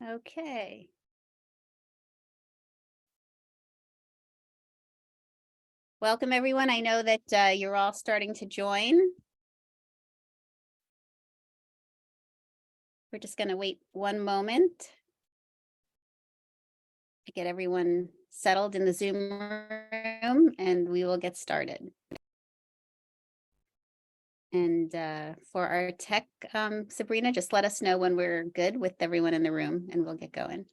Okay. Welcome, everyone. I know that you're all starting to join. We're just going to wait one moment to get everyone settled in the Zoom room, and we will get started. And for our tech, Sabrina, just let us know when we're good with everyone in the room, and we'll get going.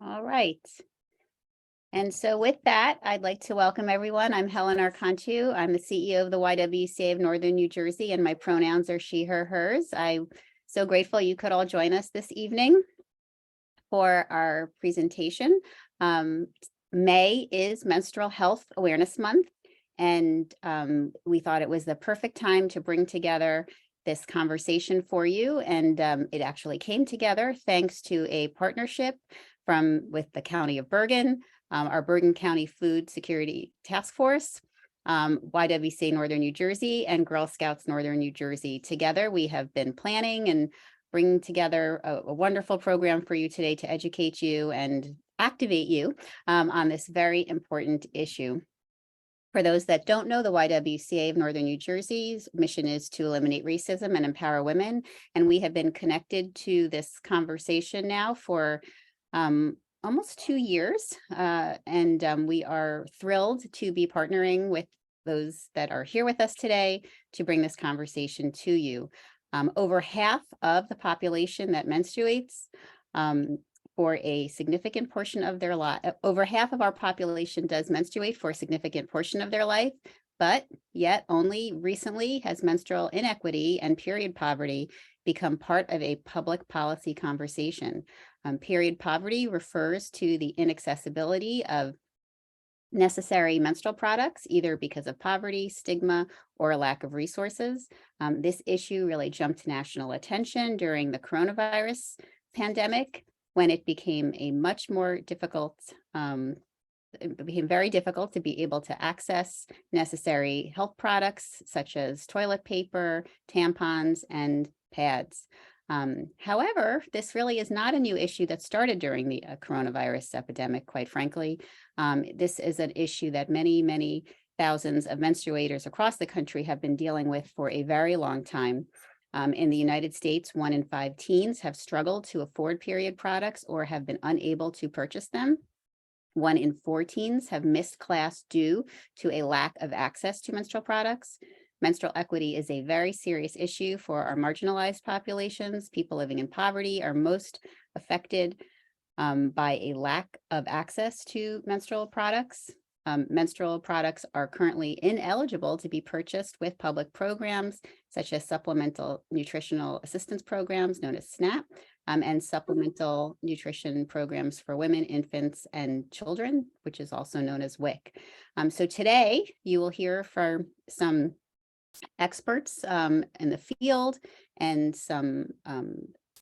All right. And so with that, I'd like to welcome everyone. I'm Helen Arcantu. I'm the CEO of the YWCA of Northern New Jersey, and my pronouns are she, her, hers. I'm so grateful you could all join us this evening for our presentation. May is Menstrual Health Awareness Month, and we thought it was the perfect time to bring together this conversation for you. And it actually came together thanks to a partnership with the County of Bergen, our Bergen County Food Security Task Force, YWCA Northern New Jersey, and Girl Scouts Northern New Jersey. Together, we have been planning and bringing together a wonderful program for you today to educate you and activate you on this very important issue. For those that don't know, the YWCA of Northern New Jersey's mission is to eliminate racism and empower women. And we have been connected to this conversation now for almost 2 years. We are thrilled to be partnering with those that are here with us today to bring this conversation to you. Over half of the population that menstruates for a significant portion of their life, over half of our population does menstruate for a significant portion of their life, but yet only recently has menstrual inequity and period poverty become part of a public policy conversation. Period poverty refers to the inaccessibility of necessary menstrual products, either because of poverty, stigma, or a lack of resources. This issue really jumped to national attention during the coronavirus pandemic, when it became a much more difficult, it became very difficult to be able to access necessary health products such as toilet paper, tampons, and pads. However, this really is not a new issue that started during the coronavirus epidemic, quite frankly. This is an issue that many thousands of menstruators across the country have been dealing with for a very long time. In the United States, 1 in 5 teens have struggled to afford period products or have been unable to purchase them. 1 in 4 teens have missed class due to a lack of access to menstrual products. Menstrual equity is a very serious issue for our marginalized populations. People living in poverty are most affected by a lack of access to menstrual products. Menstrual products are currently ineligible to be purchased with public programs such as Supplemental Nutritional Assistance Programs, known as SNAP, and Supplemental Nutrition Programs for Women, Infants, and Children, which is also known as WIC. So today you will hear from some experts in the field and some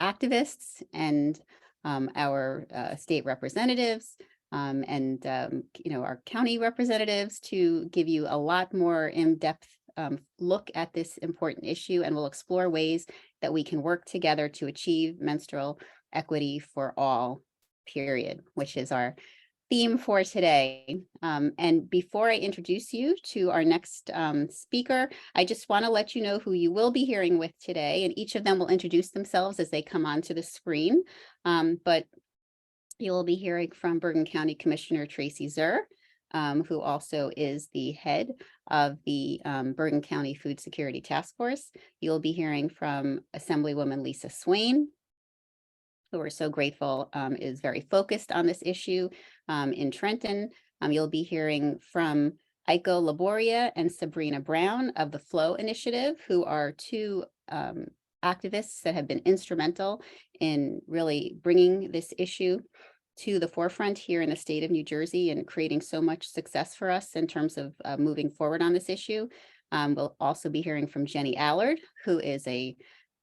activists and our state representatives and our county representatives to give you a lot more in-depth look at this important issue, and we'll explore ways that we can work together to achieve menstrual equity for all, period, which is our theme for today. And before I introduce you to our next speaker, I just want to let you know who you will be hearing with today, and each of them will introduce themselves as they come onto the screen. But you'll be hearing from Bergen County Commissioner Tracy Zur, who also is the head of the Bergen County Food Security Task Force. You'll be hearing from Assemblywoman Lisa Swain, who we're so grateful is very focused on this issue in Trenton. You'll be hearing from Aiko Laboria and Sabrina Brown of the Flow Initiative, who are 2 activists that have been instrumental in really bringing this issue to the forefront here in the state of New Jersey and creating so much success for us in terms of moving forward on this issue. We'll also be hearing from Jenny Allard, who is a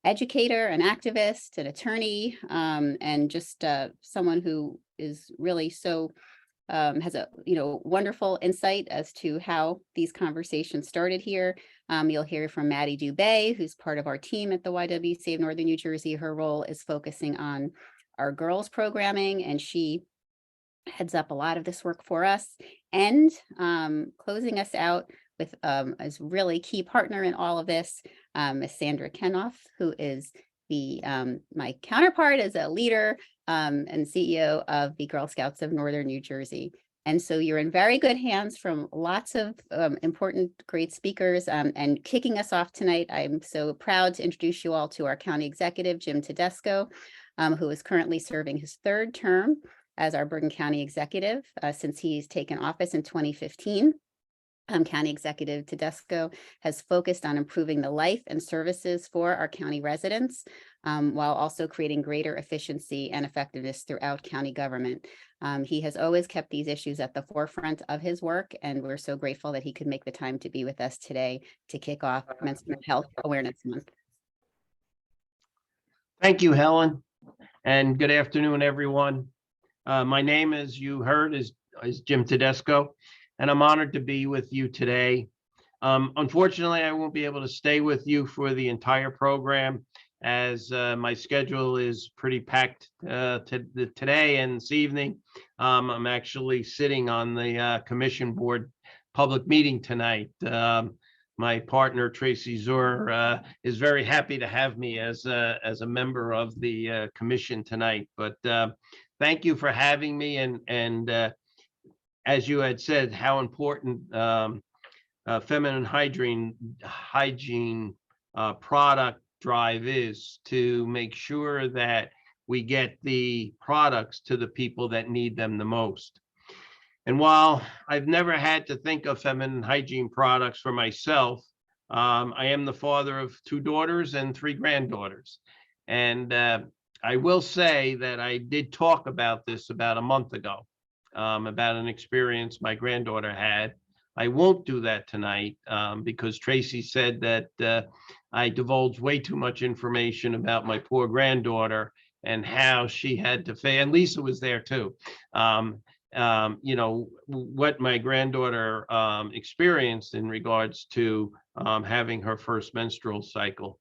educator, an activist, an attorney, and just someone who is really so has a wonderful insight as to how these conversations started here. You'll hear from Maddie Dubay, who's part of our team at the YWCA of Northern New Jersey. Her role is focusing on our girls programming, and she heads up a lot of this work for us. And closing us out with as really key partner in all of this, Ms. Sandra Kenoff, who is the my counterpart as a leader and CEO of the Girl Scouts of Northern New Jersey. And so you're in very good hands from lots of important, great speakers. And kicking us off tonight, I'm so proud to introduce you all to our county executive, Jim Tedesco, who is currently serving his third term as our Bergen County executive since he's taken office in 2015. County Executive Tedesco has focused on improving the life and services for our county residents, while also creating greater efficiency and effectiveness throughout county government. He has always kept these issues at the forefront of his work, and we're so grateful that he could make the time to be with us today to kick off Mental Health Awareness Month. Thank you, Helen, and good afternoon, everyone. My name, as you heard, is Jim Tedesco, and I'm honored to be with you today. Unfortunately, I won't be able to stay with you for the entire program, as my schedule is pretty packed today and this evening. I'm actually sitting on the commission board public meeting tonight. My partner, Tracy Zur, is very happy to have me as a member of the commission tonight. But thank you for having me, and as you had said, how important feminine hygiene product drive is to make sure that we get the products to the people that need them the most. And while I've never had to think of feminine hygiene products for myself, I am the father of 2 daughters and 3 granddaughters. And I will say that I did talk about this about a month ago, about an experience my granddaughter had. I won't do that tonight because Tracy said that I divulged way too much information about my poor granddaughter and how she had to face, and Lisa was there too. What my granddaughter experienced in regards to having her first menstrual cycle.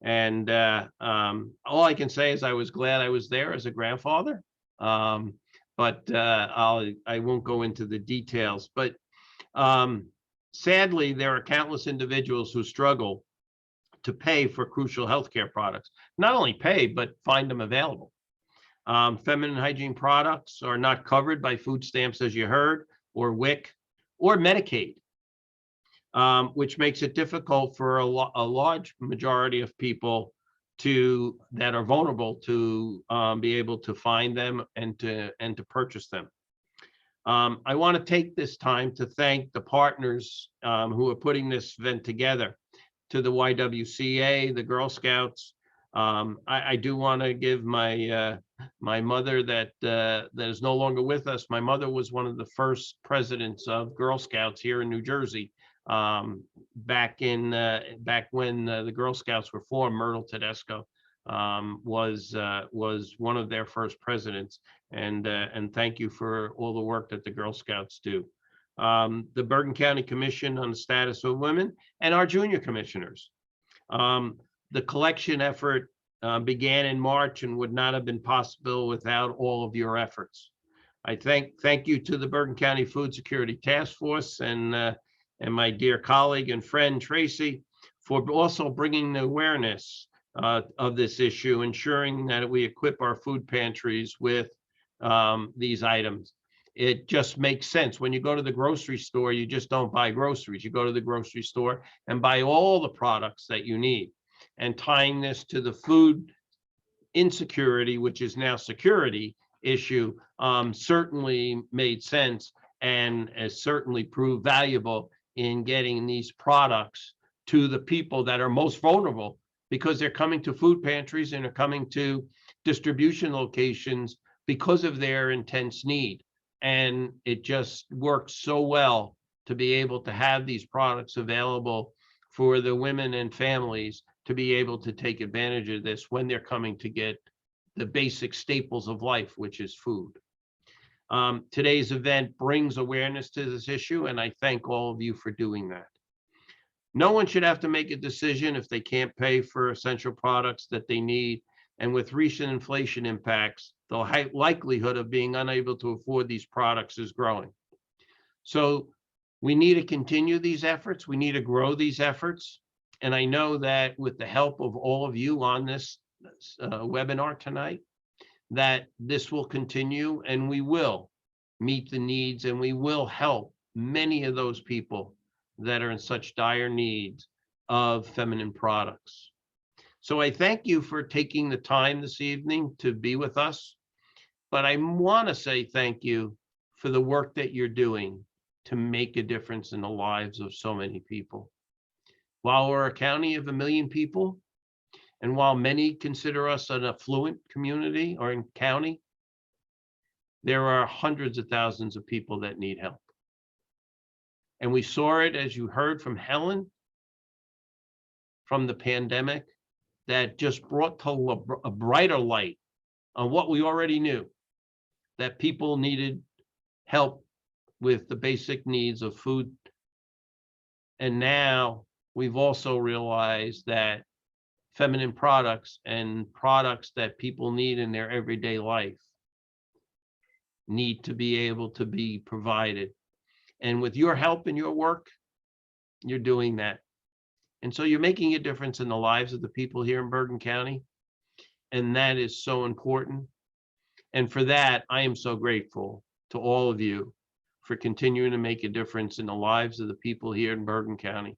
And all I can say is I was glad I was there as a grandfather. But I won't go into the details. But sadly, there are countless individuals who struggle to pay for crucial healthcare products. Not only pay, but find them available. Feminine hygiene products are not covered by food stamps, as you heard, or WIC, or Medicaid, which makes it difficult for a large majority of people that are vulnerable to be able to find them and to purchase them. I want to take this time to thank the partners who are putting this event together, to the YWCA, the Girl Scouts. I do want to give my mother that is no longer with us. My mother was one of the first presidents of Girl Scouts here in New Jersey. Back when the Girl Scouts were formed. Myrtle Tedesco was one of their first presidents, and thank you for all the work that the Girl Scouts do. The Bergen County Commission on the Status of Women, and our junior commissioners. The collection effort began in March and would not have been possible without all of your efforts. I thank you to the Bergen County Food Security Task Force and my dear colleague and friend Tracy for also bringing the awareness of this issue, ensuring that we equip our food pantries with these items. It just makes sense. When you go to the grocery store, you just don't buy groceries. You go to the grocery store and buy all the products that you need. And tying this to the food insecurity, which is now security issue, certainly made sense and has certainly proved valuable in getting these products to the people that are most vulnerable, because they're coming to food pantries and are coming to distribution locations because of their intense need. And it just works so well to be able to have these products available for the women and families to be able to take advantage of this when they're coming to get the basic staples of life, which is food. Today's event brings awareness to this issue, and I thank all of you for doing that. No one should have to make a decision if they can't pay for essential products that they need. And with recent inflation impacts, the high likelihood of being unable to afford these products is growing. So we need to continue these efforts. We need to grow these efforts. And I know that with the help of all of you on this webinar tonight, that this will continue and we will meet the needs and we will help many of those people that are in such dire need of feminine products. So I thank you for taking the time this evening to be with us. But I want to say thank you for the work that you're doing to make a difference in the lives of so many people. While we're a county of 1 million people, and while many consider us an affluent community or in county, there are hundreds of thousands of people that need help. And we saw it, as you heard from Helen, from the pandemic, that just brought to a brighter light on what we already knew, that people needed help with the basic needs of food. And now we've also realized that feminine products and products that people need in their everyday life need to be able to be provided. And with your help and your work, you're doing that. And so you're making a difference in the lives of the people here in Bergen County. And that is so important. And for that, I am so grateful to all of you for continuing to make a difference in the lives of the people here in Bergen County.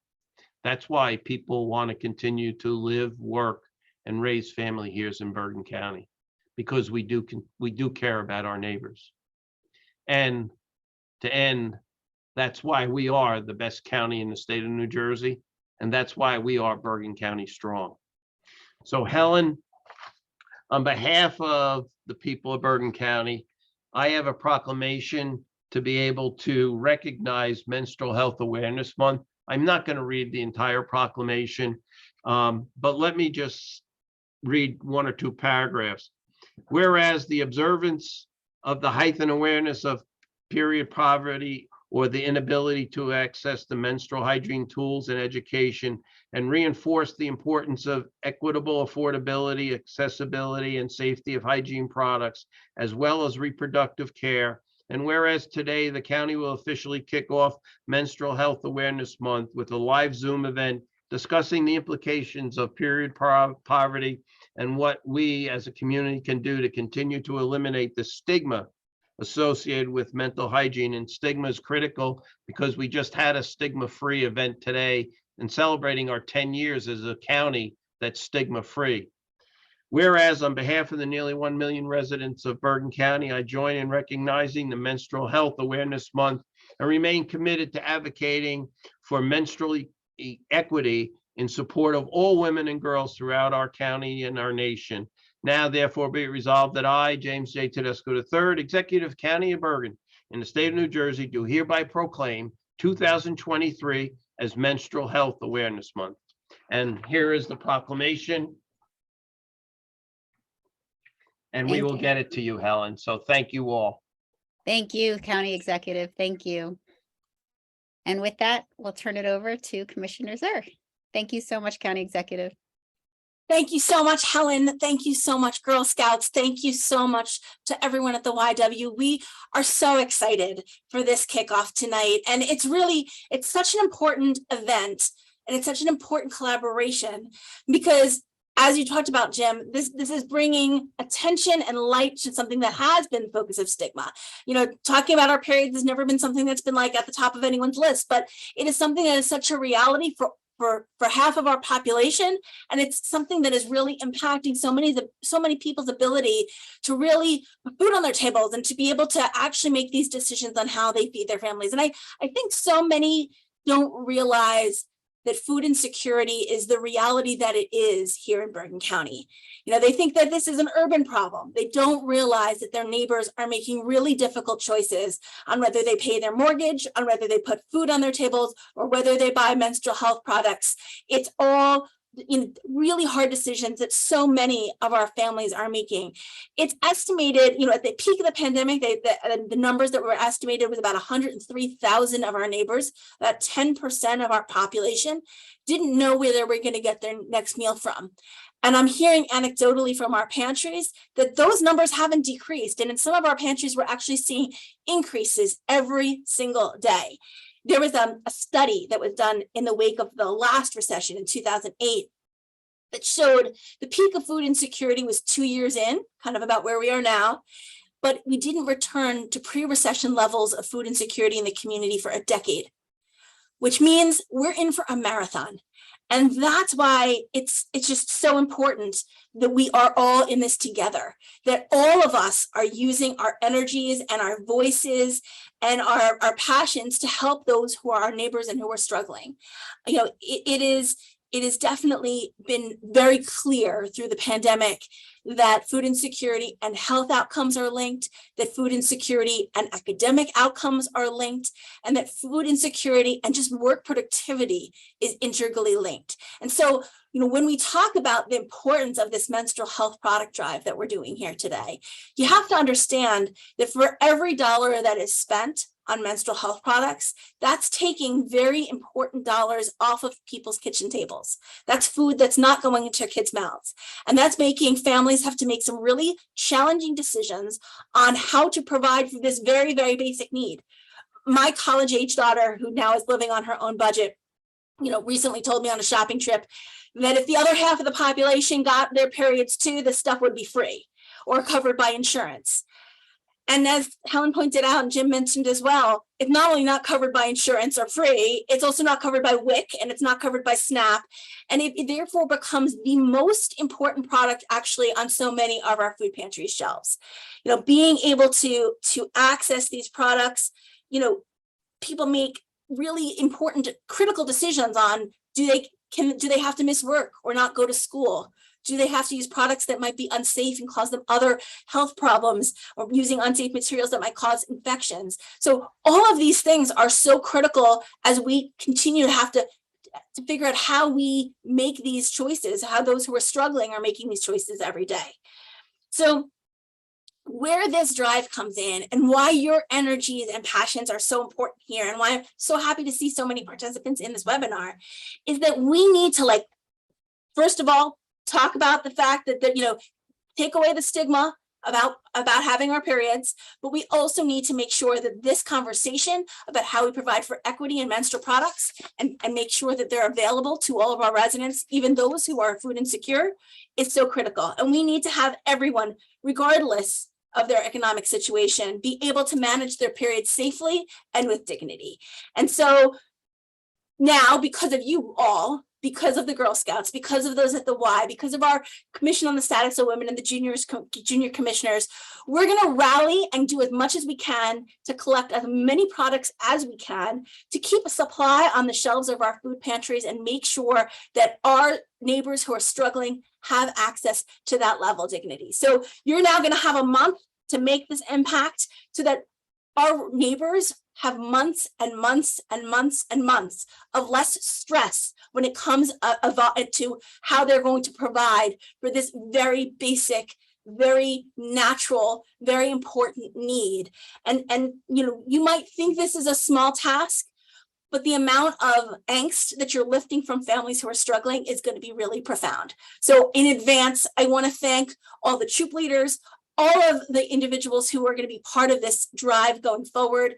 That's why people want to continue to live, work, and raise family here in Bergen County, because we do care about our neighbors. And to end, that's why we are the best county in the state of New Jersey, and that's why we are Bergen County strong. So Helen, on behalf of the people of Bergen County, I have a proclamation to be able to recognize Menstrual Health Awareness Month. I'm not going to read the entire proclamation, but let me just read 1 or 2 paragraphs. Whereas the observance of the heightened awareness of period poverty or the inability to access the menstrual hygiene tools and education, and reinforce the importance of equitable affordability, accessibility, and safety of hygiene products, as well as reproductive care. And whereas today the county will officially kick off Menstrual Health Awareness Month with a live Zoom event discussing the implications of period poverty and what we as a community can do to continue to eliminate the stigma associated with mental hygiene. And stigma is critical because we just had a stigma-free event today and celebrating our 10 years as a county that's stigma-free. Whereas on behalf of the nearly 1 million residents of Bergen County, I join in recognizing the Menstrual Health Awareness Month and remain committed to advocating for menstrual equity in support of all women and girls throughout our county and our nation. Now, therefore, be it resolved that I, James J. Tedesco III, Executive County of Bergen, in the state of New Jersey, do hereby proclaim 2023 as Menstrual Health Awareness Month. And here is the proclamation. And we will get it to you, Helen. So thank you all. Thank you, County Executive. Thank you. And with that, we'll turn it over to Commissioner Zur. Thank you so much, County Executive. Thank you so much, Helen. Thank you so much, Girl Scouts. Thank you so much to everyone at the YW. We are so excited for this kickoff tonight. And it's such an important event and it's such an important collaboration because, as you talked about, Jim, this is bringing attention and light to something that has been the focus of stigma. You know, talking about our periods has never been something that's been like at the top of anyone's list, but it is something that is such a reality for half of our population. And it's something that is really impacting so many people's ability to really put food on their tables and to be able to actually make these decisions on how they feed their families. And I think so many don't realize that food insecurity is the reality that it is here in Bergen County. You know, they think that this is an urban problem. They don't realize that their neighbors are making really difficult choices on whether they pay their mortgage, on whether they put food on their tables, or whether they buy menstrual health products. It's all really hard decisions that so many of our families are making. It's estimated, at the peak of the pandemic, the numbers that were estimated was about 103,000 of our neighbors, about 10% of our population, didn't know where they were going to get their next meal from. And I'm hearing anecdotally from our pantries that those numbers haven't decreased. And in some of our pantries, we're actually seeing increases every single day. There was a study that was done in the wake of the last recession in 2008 that showed the peak of food insecurity was 2 years in, kind of about where we are now, but we didn't return to pre-recession levels of food insecurity in the community for a decade, which means we're in for a marathon. And that's why it's just so important that we are all in this together, that all of us are using our energies and our voices and our passions to help those who are our neighbors and who are struggling. It has definitely been very clear through the pandemic that food insecurity and health outcomes are linked, that food insecurity and academic outcomes are linked, and that food insecurity and just work productivity is integrally linked. And so, when we talk about the importance of this menstrual health product drive that we're doing here today, you have to understand that for every dollar that is spent on menstrual health products, that's taking very important dollars off of people's kitchen tables. That's food that's not going into your kids' mouths. And that's making families have to make some really challenging decisions on how to provide for this very, very basic need. My college-age daughter, who now is living on her own budget, recently told me on a shopping trip that if the other half of the population got their periods too, the stuff would be free or covered by insurance. And as Helen pointed out, and Jim mentioned as well, it's not only not covered by insurance or free, it's also not covered by WIC, and it's not covered by SNAP. And it therefore becomes the most important product actually on so many of our food pantry shelves. Being able to access these products, people make really important, critical decisions on, do they have to miss work or not go to school? Do they have to use products that might be unsafe and cause them other health problems, or using unsafe materials that might cause infections? So all of these things are so critical as we continue to have to figure out how we make these choices, how those who are struggling are making these choices every day. So where this drive comes in and why your energies and passions are so important here, and why I'm so happy to see so many participants in this webinar, is that we need to, first of all, talk about the fact that take away the stigma about having our periods, but we also need to make sure that this conversation about how we provide for equity in menstrual products and make sure that they're available to all of our residents, even those who are food insecure, is so critical. And we need to have everyone, regardless of their economic situation, be able to manage their periods safely and with dignity. And so now, because of you all, because of the Girl Scouts, because of those at the Y, because of our Commission on the Status of Women and the junior commissioners, we're going to rally and do as much as we can to collect as many products as we can to keep a supply on the shelves of our food pantries and make sure that our neighbors who are struggling have access to that level of dignity. So you're now going to have a month to make this impact so that our neighbors have months and months and months and months of less stress when it comes to how they're going to provide for this very basic, very natural, very important need. And you might think this is a small task, but the amount of angst that you're lifting from families who are struggling is going to be really profound. So in advance, I want to thank all the troop leaders, all of the individuals who are going to be part of this drive going forward.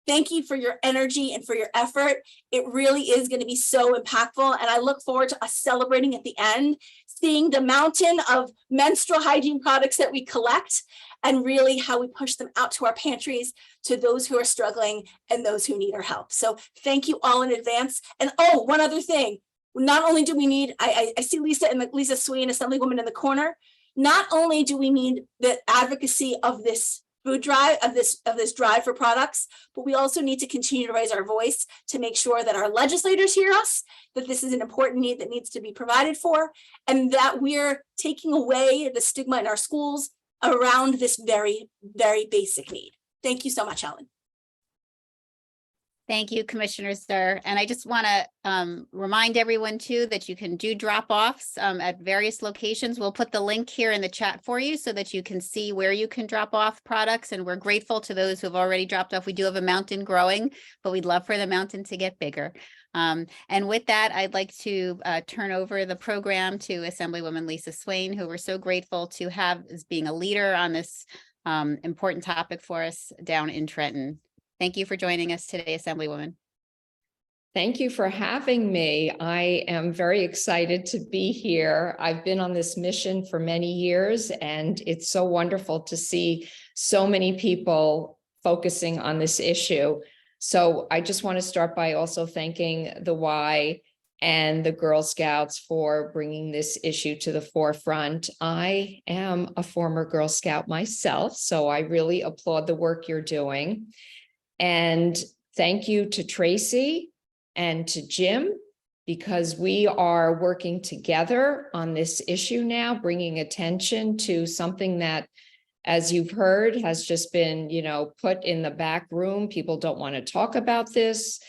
Thank you for your energy and for your effort. It really is going to be so impactful. And I look forward to us celebrating at the end, seeing the mountain of menstrual hygiene products that we collect and really how we push them out to our pantries, to those who are struggling and those who need our help. So thank you all in advance. And oh, one other thing, not only do we need, I see Lisa and Lisa Sween, Assemblywoman in the corner. Not only do we need the advocacy of this food drive, of this drive for products, but we also need to continue to raise our voice to make sure that our legislators hear us, that this is an important need that needs to be provided for, and that we're taking away the stigma in our schools around this very, very basic need. Thank you so much, Helen. Thank you, Commissioner Stir. And I just want to remind everyone too that you can do drop-offs at various locations. We'll put the link here in the chat for you so that you can see where you can drop off products. And we're grateful to those who have already dropped off. We do have a mountain growing, but we'd love for the mountain to get bigger. And with that, I'd like to turn over the program to Assemblywoman Lisa Swain, who we're so grateful to have as being a leader on this important topic for us down in Trenton. Thank you for joining us today, Assemblywoman. Thank you for having me. I am very excited to be here. I've been on this mission for many years, and it's so wonderful to see so many people focusing on this issue. So I just want to start by also thanking the Y and the Girl Scouts for bringing this issue to the forefront. I am a former Girl Scout myself, so I really applaud the work you're doing. And thank you to Tracy and to Jim, because we are working together on this issue now, bringing attention to something that, as you've heard, has just been, put in the back room. People don't want to talk about this.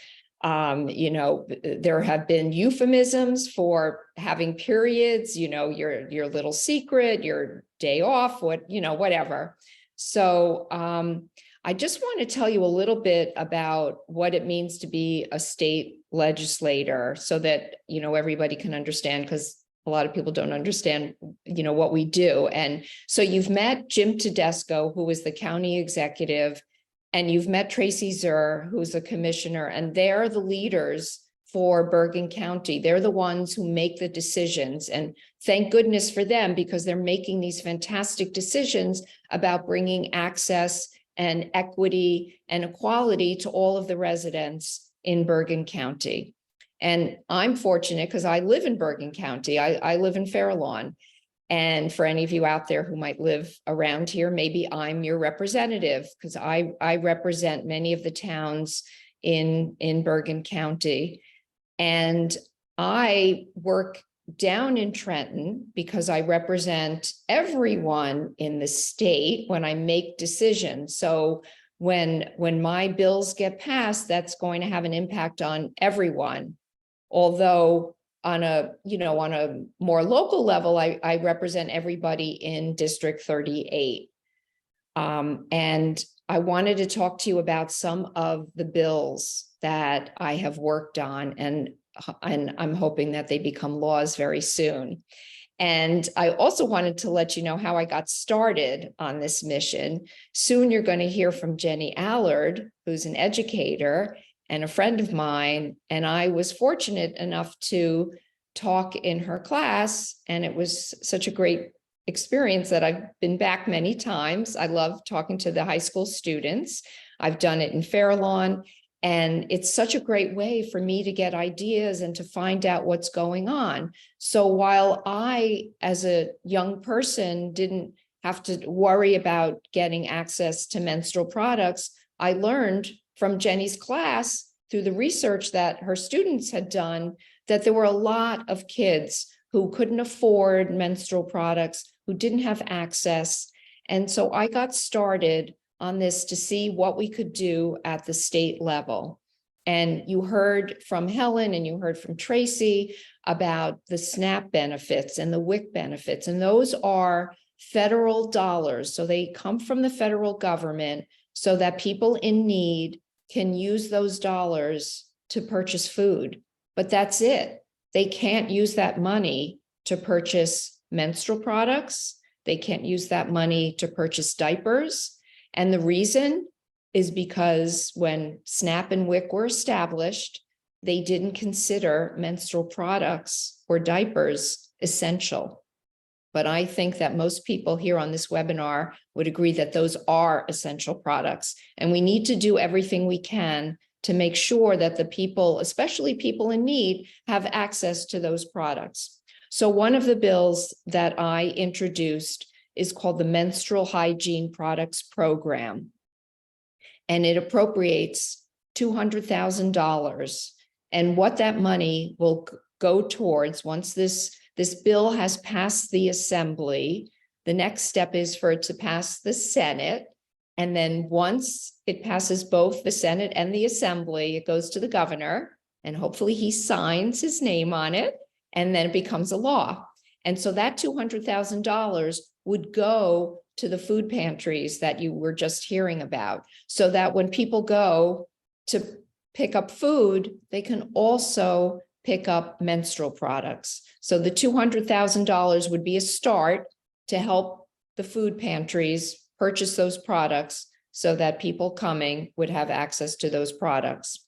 There have been euphemisms for having periods, your little secret, your day off, whatever. So, I just want to tell you a little bit about what it means to be a state legislator so that, everybody can understand, because a lot of people don't understand, what we do. And so you've met Jim Tedesco, who is the county executive, and you've met Tracy Zur, who's a commissioner, and they're the leaders for Bergen County. They're the ones who make the decisions. And thank goodness for them, because they're making these fantastic decisions about bringing access and equity and equality to all of the residents in Bergen County. And I'm fortunate because I live in Bergen County. I live in Fair Lawn. And for any of you out there who might live around here, maybe I'm your representative, because I represent many of the towns in Bergen County. And I work down in Trenton because I represent everyone in the state when I make decisions. So when my bills get passed, that's going to have an impact on everyone. Although on a more local level, I represent everybody in District 38. And I wanted to talk to you about some of the bills that I have worked on, and I'm hoping that they become laws very soon. And I also wanted to let you know how I got started on this mission. Soon you're going to hear from Jenny Allard, who's an educator and a friend of mine. And I was fortunate enough to talk in her class, and it was such a great experience that I've been back many times. I love talking to the high school students. I've done it in Fair Lawn. And it's such a great way for me to get ideas and to find out what's going on. So while I, as a young person, didn't have to worry about getting access to menstrual products, I learned from Jenny's class through the research that her students had done that there were a lot of kids who couldn't afford menstrual products, who didn't have access. And so I got started on this to see what we could do at the state level. And you heard from Helen and you heard from Tracy about the SNAP benefits and the WIC benefits, and those are federal dollars. So they come from the federal government so that people in need can use those dollars to purchase food. But that's it. They can't use that money to purchase menstrual products. They can't use that money to purchase diapers. And the reason is because when SNAP and WIC were established, they didn't consider menstrual products or diapers essential. But I think that most people here on this webinar would agree that those are essential products. And we need to do everything we can to make sure that the people, especially people in need, have access to those products. So one of the bills that I introduced is called the Menstrual Hygiene Products Program. And it appropriates $200,000. And what that money will go towards, once this bill has passed the Assembly, the next step is for it to pass the Senate. And then once it passes both the Senate and the Assembly, it goes to the governor, and hopefully he signs his name on it, and then it becomes a law. And so that $200,000 would go to the food pantries that you were just hearing about, so that when people go to pick up food, they can also pick up menstrual products. So the $200,000 would be a start to help the food pantries purchase those products so that people coming would have access to those products.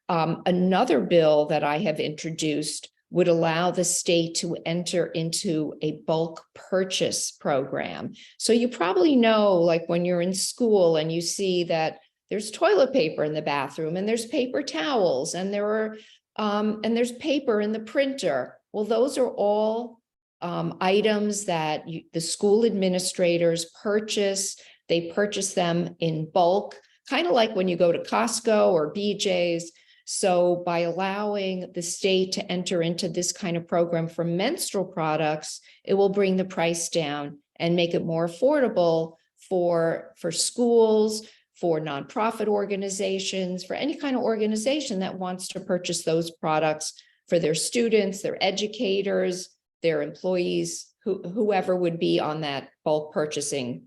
Another bill that I have introduced would allow the state to enter into a bulk purchase program. So you probably know, like when you're in school and you see that there's toilet paper in the bathroom and there's paper towels and there's paper in the printer. Well, those are all items that the school administrators purchase. They purchase them in bulk, kind of like when you go to Costco or BJ's. So by allowing the state to enter into this kind of program for menstrual products, it will bring the price down and make it more affordable for schools, for nonprofit organizations, for any kind of organization that wants to purchase those products for their students, their educators, their employees, whoever would be on that bulk purchasing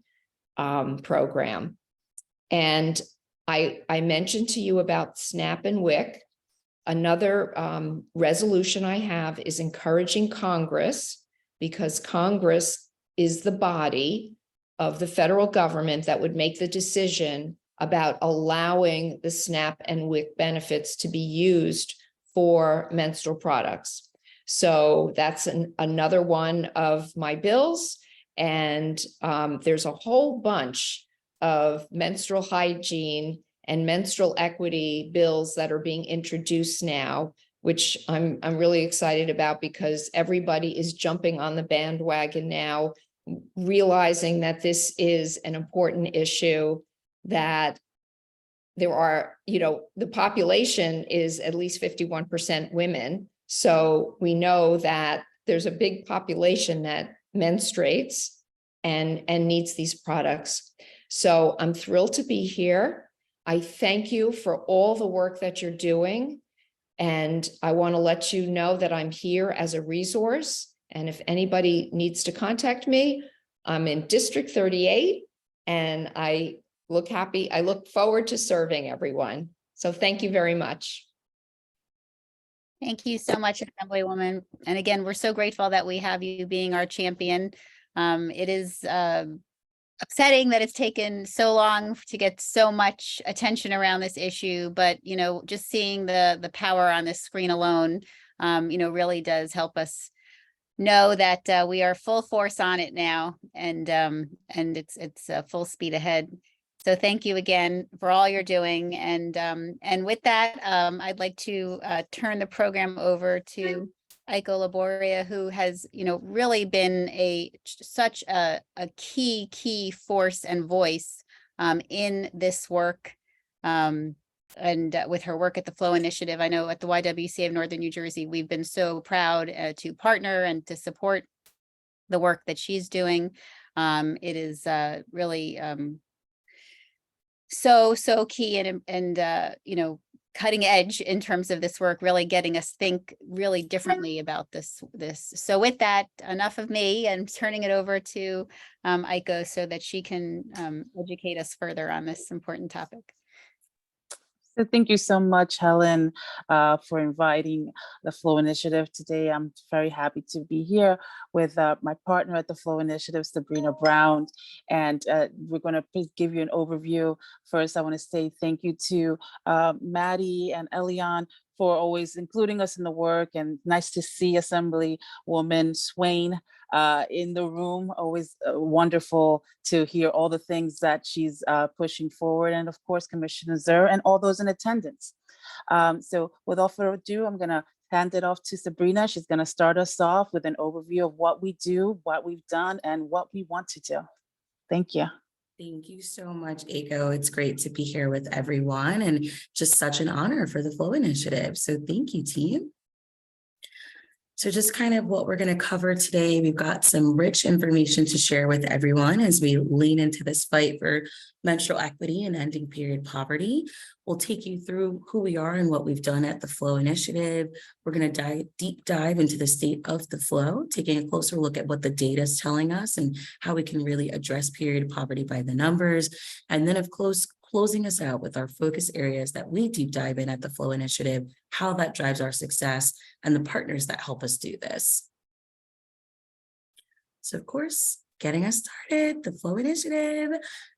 program. And I mentioned to you about SNAP and WIC. Another resolution I have is encouraging Congress, because Congress is the body of the federal government that would make the decision about allowing the SNAP and WIC benefits to be used for menstrual products. So that's another one of my bills. And there's a whole bunch of menstrual hygiene and menstrual equity bills that are being introduced now, which I'm really excited about, because everybody is jumping on the bandwagon now, realizing that this is an important issue, that there are, the population is at least 51% women. So we know that there's a big population that menstruates and needs these products. So I'm thrilled to be here. I thank you for all the work that you're doing. And I want to let you know that I'm here as a resource. And if anybody needs to contact me, I'm in District 38, and I look forward to serving everyone. So thank you very much. Thank you so much, Assemblywoman. And again, we're so grateful that we have you being our champion. It is upsetting that it's taken so long to get so much attention around this issue, but just seeing the power on this screen alone, really does help us know that we are full force on it now, and it's full speed ahead. So thank you again for all you're doing. And with that, I'd like to turn the program over to Aiko Laboria, who has, really been such a key force and voice in this work. And with her work at the Flow Initiative, I know at the YWCA of Northern New Jersey, we've been so proud to partner and to support the work that she's doing. It is really so key and cutting edge in terms of this work, really getting us think really differently about this. So with that, enough of me, and turning it over to Aiko so that she can educate us further on this important topic. So thank you so much, Helen, for inviting the Flow Initiative today. I'm very happy to be here with my partner at the Flow Initiative, Sabrina Brown, and we're going to give you an overview. First, I want to say thank you to Maddie and Elian for always including us in the work, and nice to see Assemblywoman Swain in the room. Always wonderful to hear all the things that she's pushing forward, and of course Commissioner Zur and all those in attendance. So without further ado, I'm going to hand it off to Sabrina. She's going to start us off with an overview of what we do, what we've done, and what we want to do. Thank you. Thank you so much, Aiko. It's great to be here with everyone, and just such an honor for the Flow Initiative. So thank you, team. So just kind of what we're going to cover today, we've got some rich information to share with everyone as we lean into this fight for menstrual equity and ending period poverty. We'll take you through who we are and what we've done at the Flow Initiative. We're going to deep dive into the state of the flow, taking a closer look at what the data is telling us and how we can really address period poverty by the numbers. And then, of course, closing us out with our focus areas that we deep dive in at the Flow Initiative, how that drives our success, and the partners that help us do this. So, of course, getting us started, the Flow Initiative.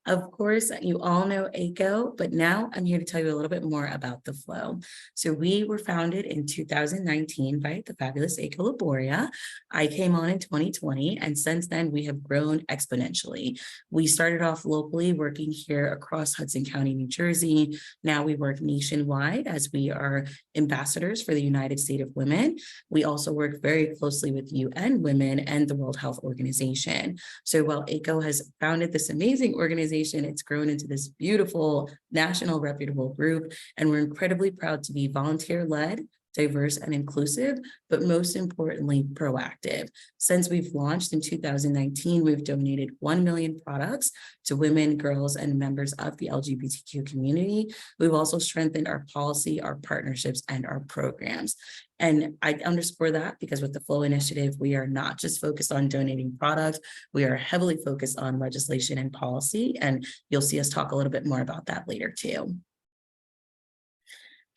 Of course, you all know ACO, but now I'm here to tell you a little bit more about the Flow. So we were founded in 2019 by the fabulous ACO Laboria. I came on in 2020, and since then we have grown exponentially. We started off locally working here across Hudson County, New Jersey. Now we work nationwide as we are ambassadors for the United States of Women. We also work very closely with UN Women and the World Health Organization. So while ACO has founded this amazing organization, it's grown into this beautiful national reputable group, and we're incredibly proud to be volunteer-led, diverse, and inclusive, but most importantly, proactive. Since we've launched in 2019, we've donated 1 million products to women, girls, and members of the LGBTQ community. We've also strengthened our policy, our partnerships, and our programs. And I underscore that because with the Flow Initiative, we are not just focused on donating products, we are heavily focused on legislation and policy, and you'll see us talk a little bit more about that later too.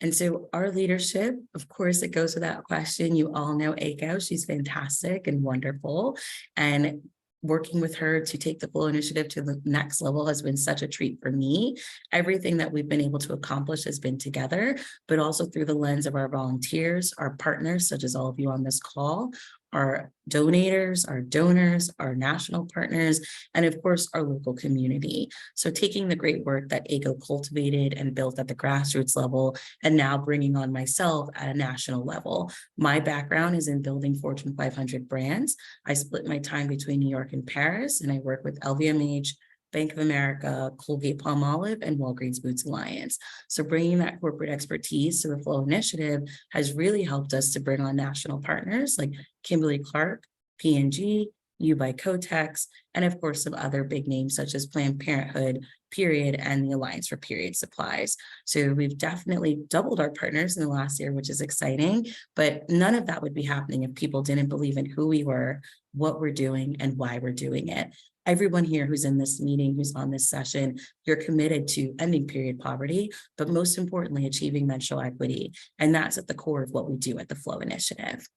And so our leadership, of course, it goes without question. You all know ACO. She's fantastic and wonderful. And working with her to take the Flow Initiative to the next level has been such a treat for me. Everything that we've been able to accomplish has been together, but also through the lens of our volunteers, our partners, such as all of you on this call, our donators, our donors, our national partners, and of course, our local community. So taking the great work that ACO cultivated and built at the grassroots level, and now bringing on myself at a national level. My background is in building Fortune 500 brands. I split my time between New York and Paris, and I work with LVMH, Bank of America, Colgate-Palmolive, and Walgreens Boots Alliance. So bringing that corporate expertise to the Flow Initiative has really helped us to bring on national partners like Kimberly-Clark, P&G, U by Kotex, and of course, some other big names such as Planned Parenthood, Period, and the Alliance for Period Supplies. So we've definitely doubled our partners in the last year, which is exciting, but none of that would be happening if people didn't believe in who we were, what we're doing, and why we're doing it. Everyone here who's in this meeting, who's on this session, you're committed to ending period poverty, but most importantly, achieving menstrual equity. And that's at the core of what we do at the Flow Initiative.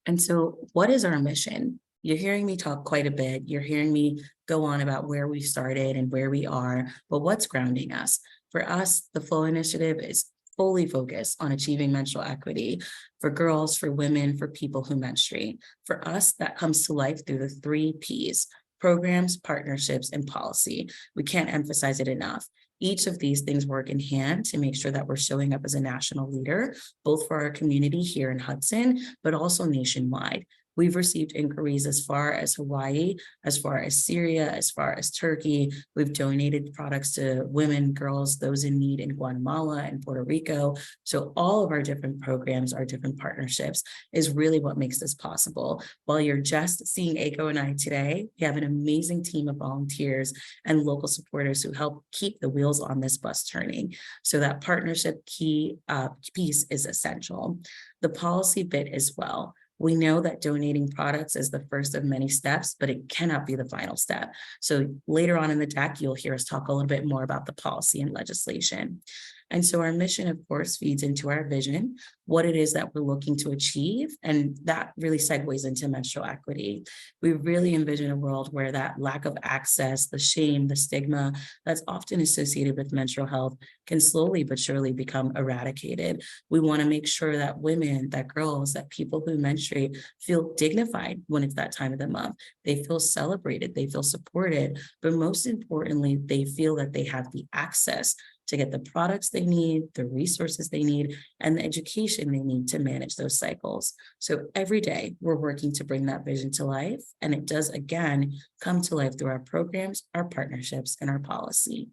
And so what is our mission? You're hearing me talk quite a bit. You're hearing me go on about where we started and where we are, but what's grounding us? For us, the Flow Initiative is fully focused on achieving menstrual equity for girls, for women, for people who menstruate. For us, that comes to life through the 3 Ps: programs, partnerships, and policy. We can't emphasize it enough. Each of these things work in hand to make sure that we're showing up as a national leader, both for our community here in Hudson, but also nationwide. We've received inquiries as far as Hawaii, as far as Syria, as far as Turkey. We've donated products to women, girls, those in need in Guatemala and Puerto Rico. So all of our different programs, our different partnerships is really what makes this possible. While you're just seeing ACO and I today, we have an amazing team of volunteers and local supporters who help keep the wheels on this bus turning. So that partnership piece is essential. The policy bit as well. We know that donating products is the first of many steps, but it cannot be the final step. So later on in the deck, you'll hear us talk a little bit more about the policy and legislation. And so our mission, of course, feeds into our vision, what it is that we're looking to achieve. And that really segues into menstrual equity. We really envision a world where that lack of access, the shame, the stigma that's often associated with menstrual health can slowly but surely become eradicated. We want to make sure that women, that girls, that people who menstruate feel dignified when it's that time of the month. They feel celebrated, they feel supported, but most importantly, they feel that they have the access to get the products they need, the resources they need, and the education they need to manage those cycles. So every day we're working to bring that vision to life, and it does again come to life through our programs, our partnerships, and our policy.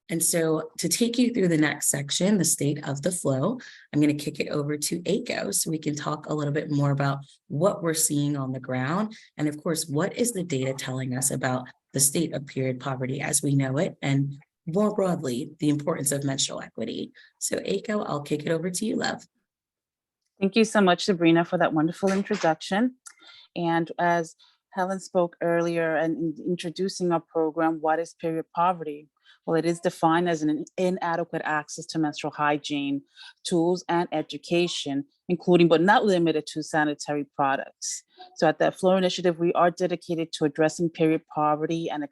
And so to take you through the next section, the state of the flow, I'm going to kick it over to ACO so we can talk a little bit more about what we're seeing on the ground. And of course, what is the data telling us about the state of period poverty as we know it, and more broadly, the importance of menstrual equity. So ACO, I'll kick it over to you, love. Thank you so much, Sabrina, for that wonderful introduction. And as Helen spoke earlier and in introducing our program, what is period poverty? Well, it is defined as an inadequate access to menstrual hygiene, tools, and education, including but not limited to sanitary products. So at the Flow Initiative, we are dedicated to addressing period poverty and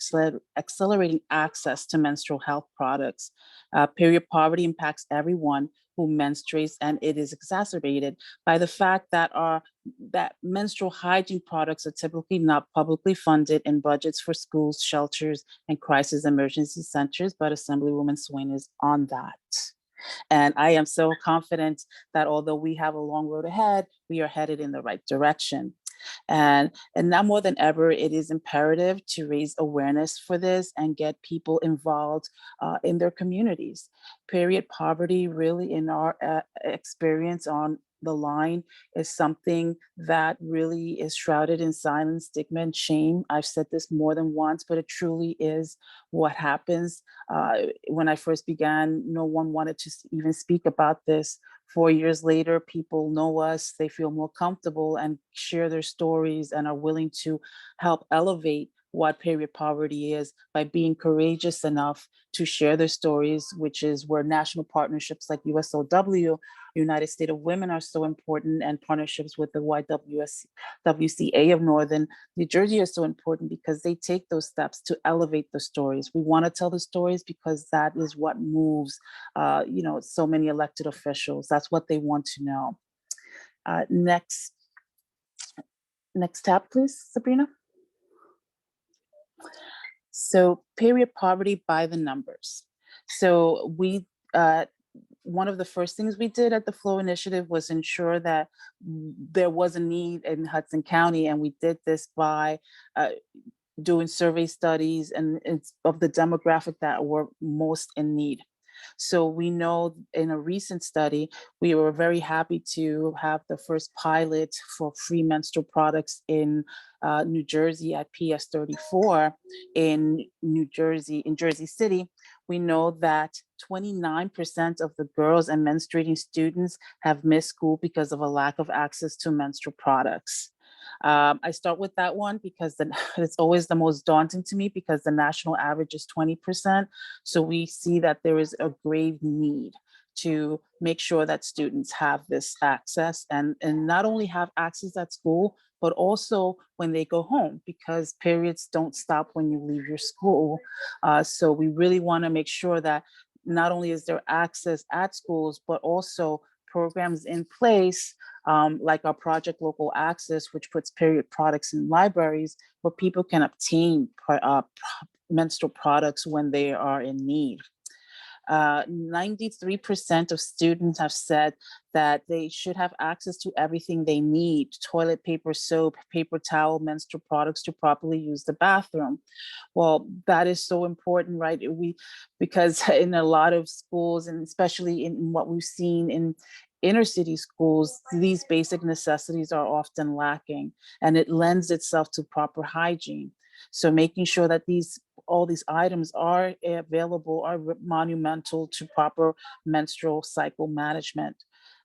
accelerating access to menstrual health products. Period poverty impacts everyone who menstruates, and it is exacerbated by the fact that that menstrual hygiene products are typically not publicly funded in budgets for schools, shelters, and crisis emergency centers, but Assemblywoman Swain is on that. And I am so confident that although we have a long road ahead, we are headed in the right direction. And now more than ever, it is imperative to raise awareness for this and get people involved in their communities. Period poverty, really, in our experience on the line, is something that really is shrouded in silence, stigma, and shame. I've said this more than once, but it truly is what happens. When I first began, no one wanted to even speak about this. 4 years later, people know us, they feel more comfortable and share their stories and are willing to help elevate what period poverty is by being courageous enough to share their stories, which is where national partnerships like USOW, United States of Women, are so important, and partnerships with the YWCA of Northern New Jersey are so important because they take those steps to elevate the stories. We want to tell the stories because that is what moves, so many elected officials. That's what they want to know. Next tab, please, Sabrina. So period poverty by the numbers. So we, one of the first things we did at the Flow Initiative was ensure that there was a need in Hudson County, and we did this by doing survey studies and of the demographic that were most in need. So we know in a recent study, we were very happy to have the first pilot for free menstrual products in New Jersey at PS 34 in Jersey City. We know that 29% of the girls and menstruating students have missed school because of a lack of access to menstrual products. I start with that one because it's always the most daunting to me because the national average is 20%. So we see that there is a grave need to make sure that students have this access and not only have access at school, but also when they go home, because periods don't stop when you leave your school. So we really want to make sure that not only is there access at schools, but also programs in place like our Project Local Access, which puts period products in libraries where people can obtain menstrual products when they are in need. 93% of students have said that they should have access to everything they need: toilet paper, soap, paper towel, menstrual products to properly use the bathroom. Well, that is so important, right? Because in a lot of schools, and especially in what we've seen in inner city schools, these basic necessities are often lacking, and it lends itself to proper hygiene. So making sure that all these items are available are monumental to proper menstrual cycle management.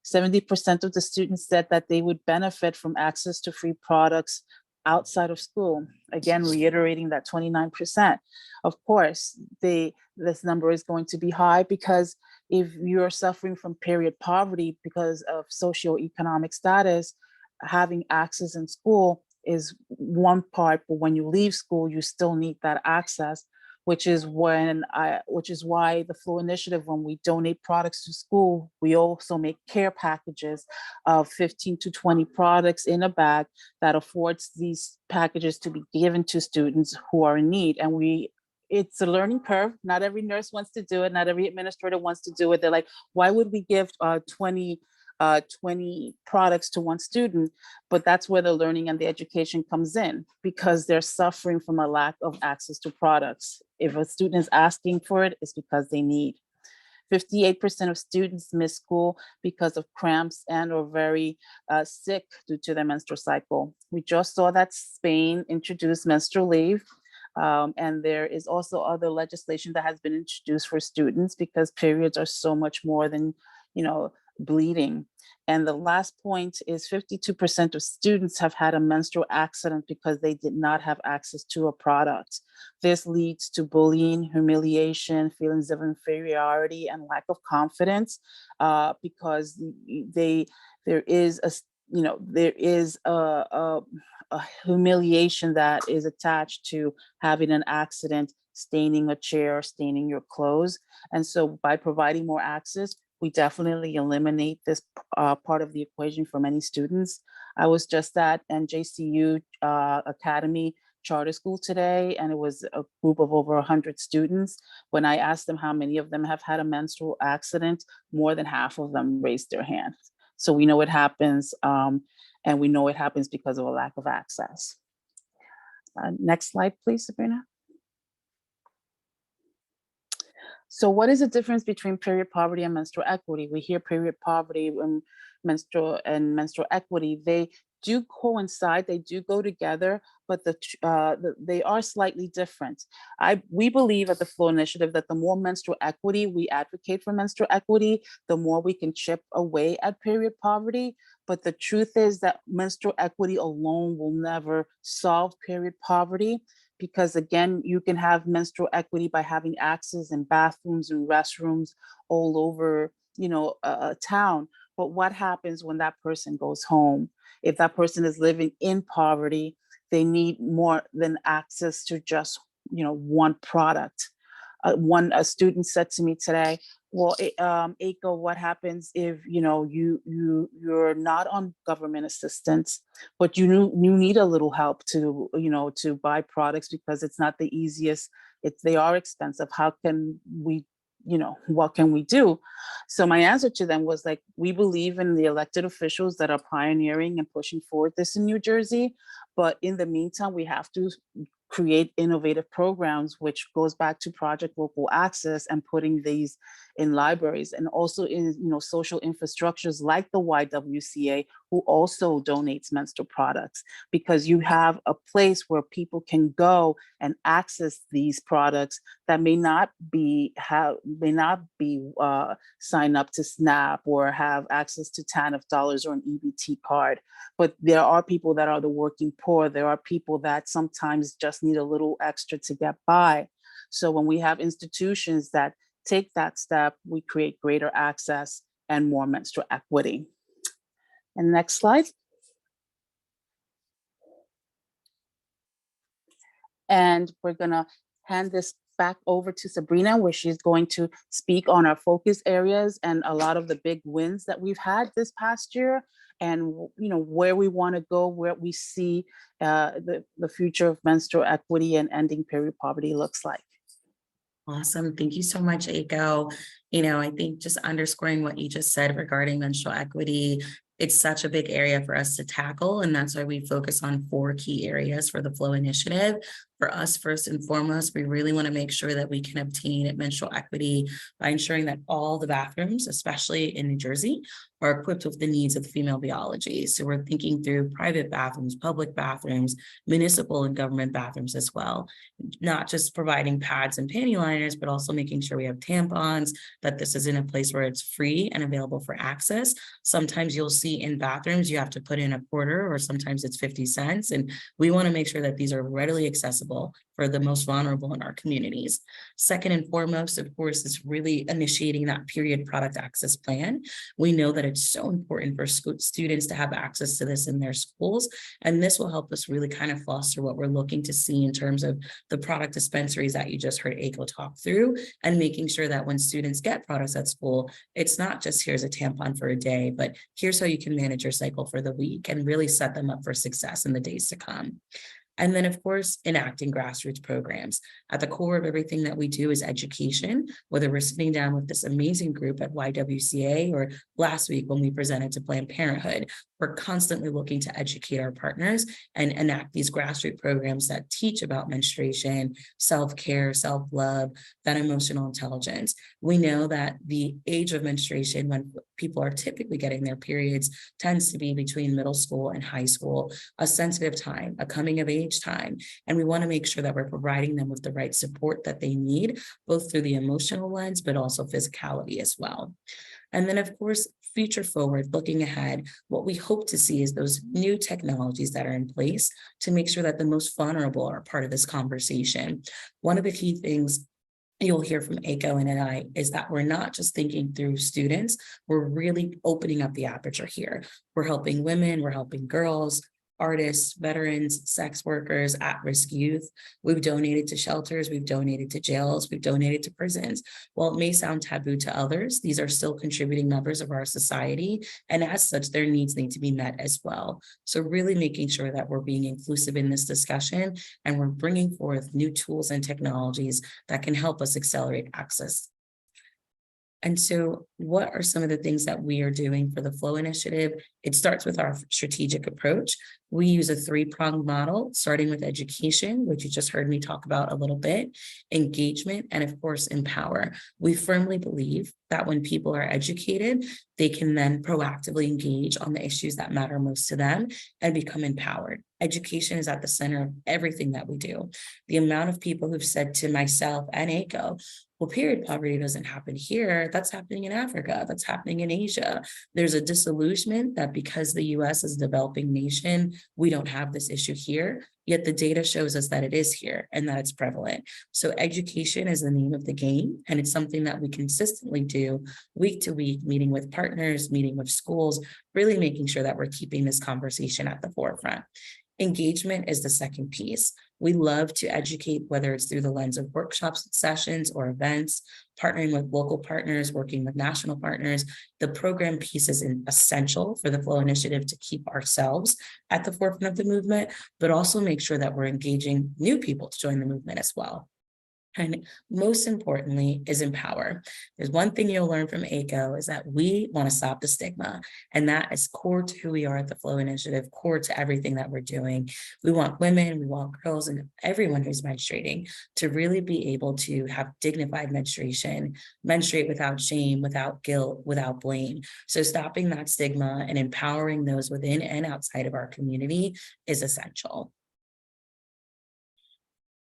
70% of the students said that they would benefit from access to free products outside of school. Again, reiterating that 29%. Of course, this number is going to be high because if you're suffering from period poverty because of socioeconomic status, having access in school is one part, but when you leave school, you still need that access, which is why the Flow Initiative, when we donate products to school, we also make care packages of 15 to 20 products in a bag that affords these packages to be given to students who are in need. And it's a learning curve. Not every nurse wants to do it. Not every administrator wants to do it. They're like, why would we give 20 20 products to one student, but that's where the learning and the education comes in, because they're suffering from a lack of access to products. If a student is asking for it, it's because they need. 58% of students miss school because of cramps and or very sick due to their menstrual cycle. We just saw that Spain introduced menstrual leave. And there is also other legislation that has been introduced for students because periods are so much more than, bleeding. And the last point is 52% of students have had a menstrual accident because they did not have access to a product. This leads to bullying, humiliation, feelings of inferiority, and lack of confidence because there is a humiliation that is attached to having an accident, staining a chair, staining your clothes. And so by providing more access, we definitely eliminate this part of the equation for many students. I was just at NJCU Academy Charter School today, and it was a group of over 100 students. When I asked them how many of them have had a menstrual accident, more than half of them raised their hands. So we know it happens, and we know it happens because of a lack of access. Next slide, please, Sabrina. So what is the difference between period poverty and menstrual equity? We hear period poverty and menstrual equity. They do coincide, they do go together, but they are slightly different. We believe at the Flow Initiative that the more menstrual equity we advocate for menstrual equity, the more we can chip away at period poverty. But the truth is that menstrual equity alone will never solve period poverty, because again, you can have menstrual equity by having access in bathrooms and restrooms all over, a town. But what happens when that person goes home? If that person is living in poverty, they need more than access to just, one product. A student said to me today, well, Aiko, what happens if, you're not on government assistance, but you need a little help to, to buy products because it's not the easiest, they are expensive. How can we, what can we do? So my answer to them was like, we believe in the elected officials that are pioneering and pushing forward this in New Jersey. But in the meantime, we have to create innovative programs, which goes back to Project Local Access and putting these in libraries and also in social infrastructures like the YWCA, who also donates menstrual products, because you have a place where people can go and access these products that may not be signed up to SNAP or have access to TANF dollars or an EBT card. But there are people that are the working poor. There are people that sometimes just need a little extra to get by. So when we have institutions that take that step, we create greater access and more menstrual equity. And next slide. And we're gonna hand this back over to Sabrina, where she's going to speak on our focus areas and a lot of the big wins that we've had this past year, and where we want to go, where we see the future of menstrual equity and ending period poverty looks like. Awesome. Thank you so much, Aiko. I think just underscoring what you just said regarding menstrual equity, it's such a big area for us to tackle. And that's why we focus on 4 key areas for the Flow Initiative. For us, first and foremost, we really want to make sure that we can obtain menstrual equity by ensuring that all the bathrooms, especially in New Jersey, are equipped with the needs of female biology. So we're thinking through private bathrooms, public bathrooms, municipal and government bathrooms as well. Not just providing pads and panty liners, but also making sure we have tampons, that this is in a place where it's free and available for access. Sometimes you'll see in bathrooms, you have to put in a quarter, or sometimes it's 50 cents. And we want to make sure that these are readily accessible for the most vulnerable in our communities. Second and foremost, of course, is really initiating that period product access plan. We know that it's so important for students to have access to this in their schools, and this will help us really kind of foster what we're looking to see in terms of the product dispensaries that you just heard Aiko talk through, and making sure that when students get products at school, it's not just here's a tampon for a day, but here's how you can manage your cycle for the week and really set them up for success in the days to come. And then, of course, enacting grassroots programs. At the core of everything that we do is education, whether we're sitting down with this amazing group at YWCA or last week when we presented to Planned Parenthood. We're constantly looking to educate our partners and enact these grassroots programs that teach about menstruation, self-care, self-love, that emotional intelligence. We know that the age of menstruation when people are typically getting their periods tends to be between middle school and high school, a sensitive time, a coming of age time. And we want to make sure that we're providing them with the right support that they need, both through the emotional lens, but also physicality as well. And then, of course, future forward, looking ahead, what we hope to see is those new technologies that are in place to make sure that the most vulnerable are part of this conversation. One of the key things you'll hear from ACO and I is that we're not just thinking through students, we're really opening up the aperture here. We're helping women, we're helping girls, artists, veterans, sex workers, at-risk youth. We've donated to shelters, we've donated to jails, we've donated to prisons. While it may sound taboo to others, these are still contributing members of our society, and as such, their needs need to be met as well. So really making sure that we're being inclusive in this discussion, and we're bringing forth new tools and technologies that can help us accelerate access. And so what are some of the things that we are doing for the Flow Initiative? It starts with our strategic approach. We use a three-pronged model, starting with education, which you just heard me talk about a little bit, engagement, and of course, empower. We firmly believe that when people are educated, they can then proactively engage on the issues that matter most to them and become empowered. Education is at the center of everything that we do. The amount of people who've said to myself and ACO, well, period poverty doesn't happen here. That's happening in Africa. That's happening in Asia. There's a disillusionment that because the US is a developing nation, we don't have this issue here. Yet the data shows us that it is here and that it's prevalent. So education is the name of the game. And it's something that we consistently do week to week, meeting with partners, meeting with schools, really making sure that we're keeping this conversation at the forefront. Engagement is the second piece. We love to educate, whether it's through the lens of workshops, sessions, or events, partnering with local partners, working with national partners. The program piece is essential for the Flow Initiative to keep ourselves at the forefront of the movement, but also make sure that we're engaging new people to join the movement as well. And most importantly is empower. There's one thing you'll learn from ACO is that we want to stop the stigma, and that is core to who we are at the Flow Initiative, core to everything that we're doing. We want women, we want girls, and everyone who's menstruating to really be able to have dignified menstruation, menstruate without shame, without guilt, without blame. So stopping that stigma and empowering those within and outside of our community is essential.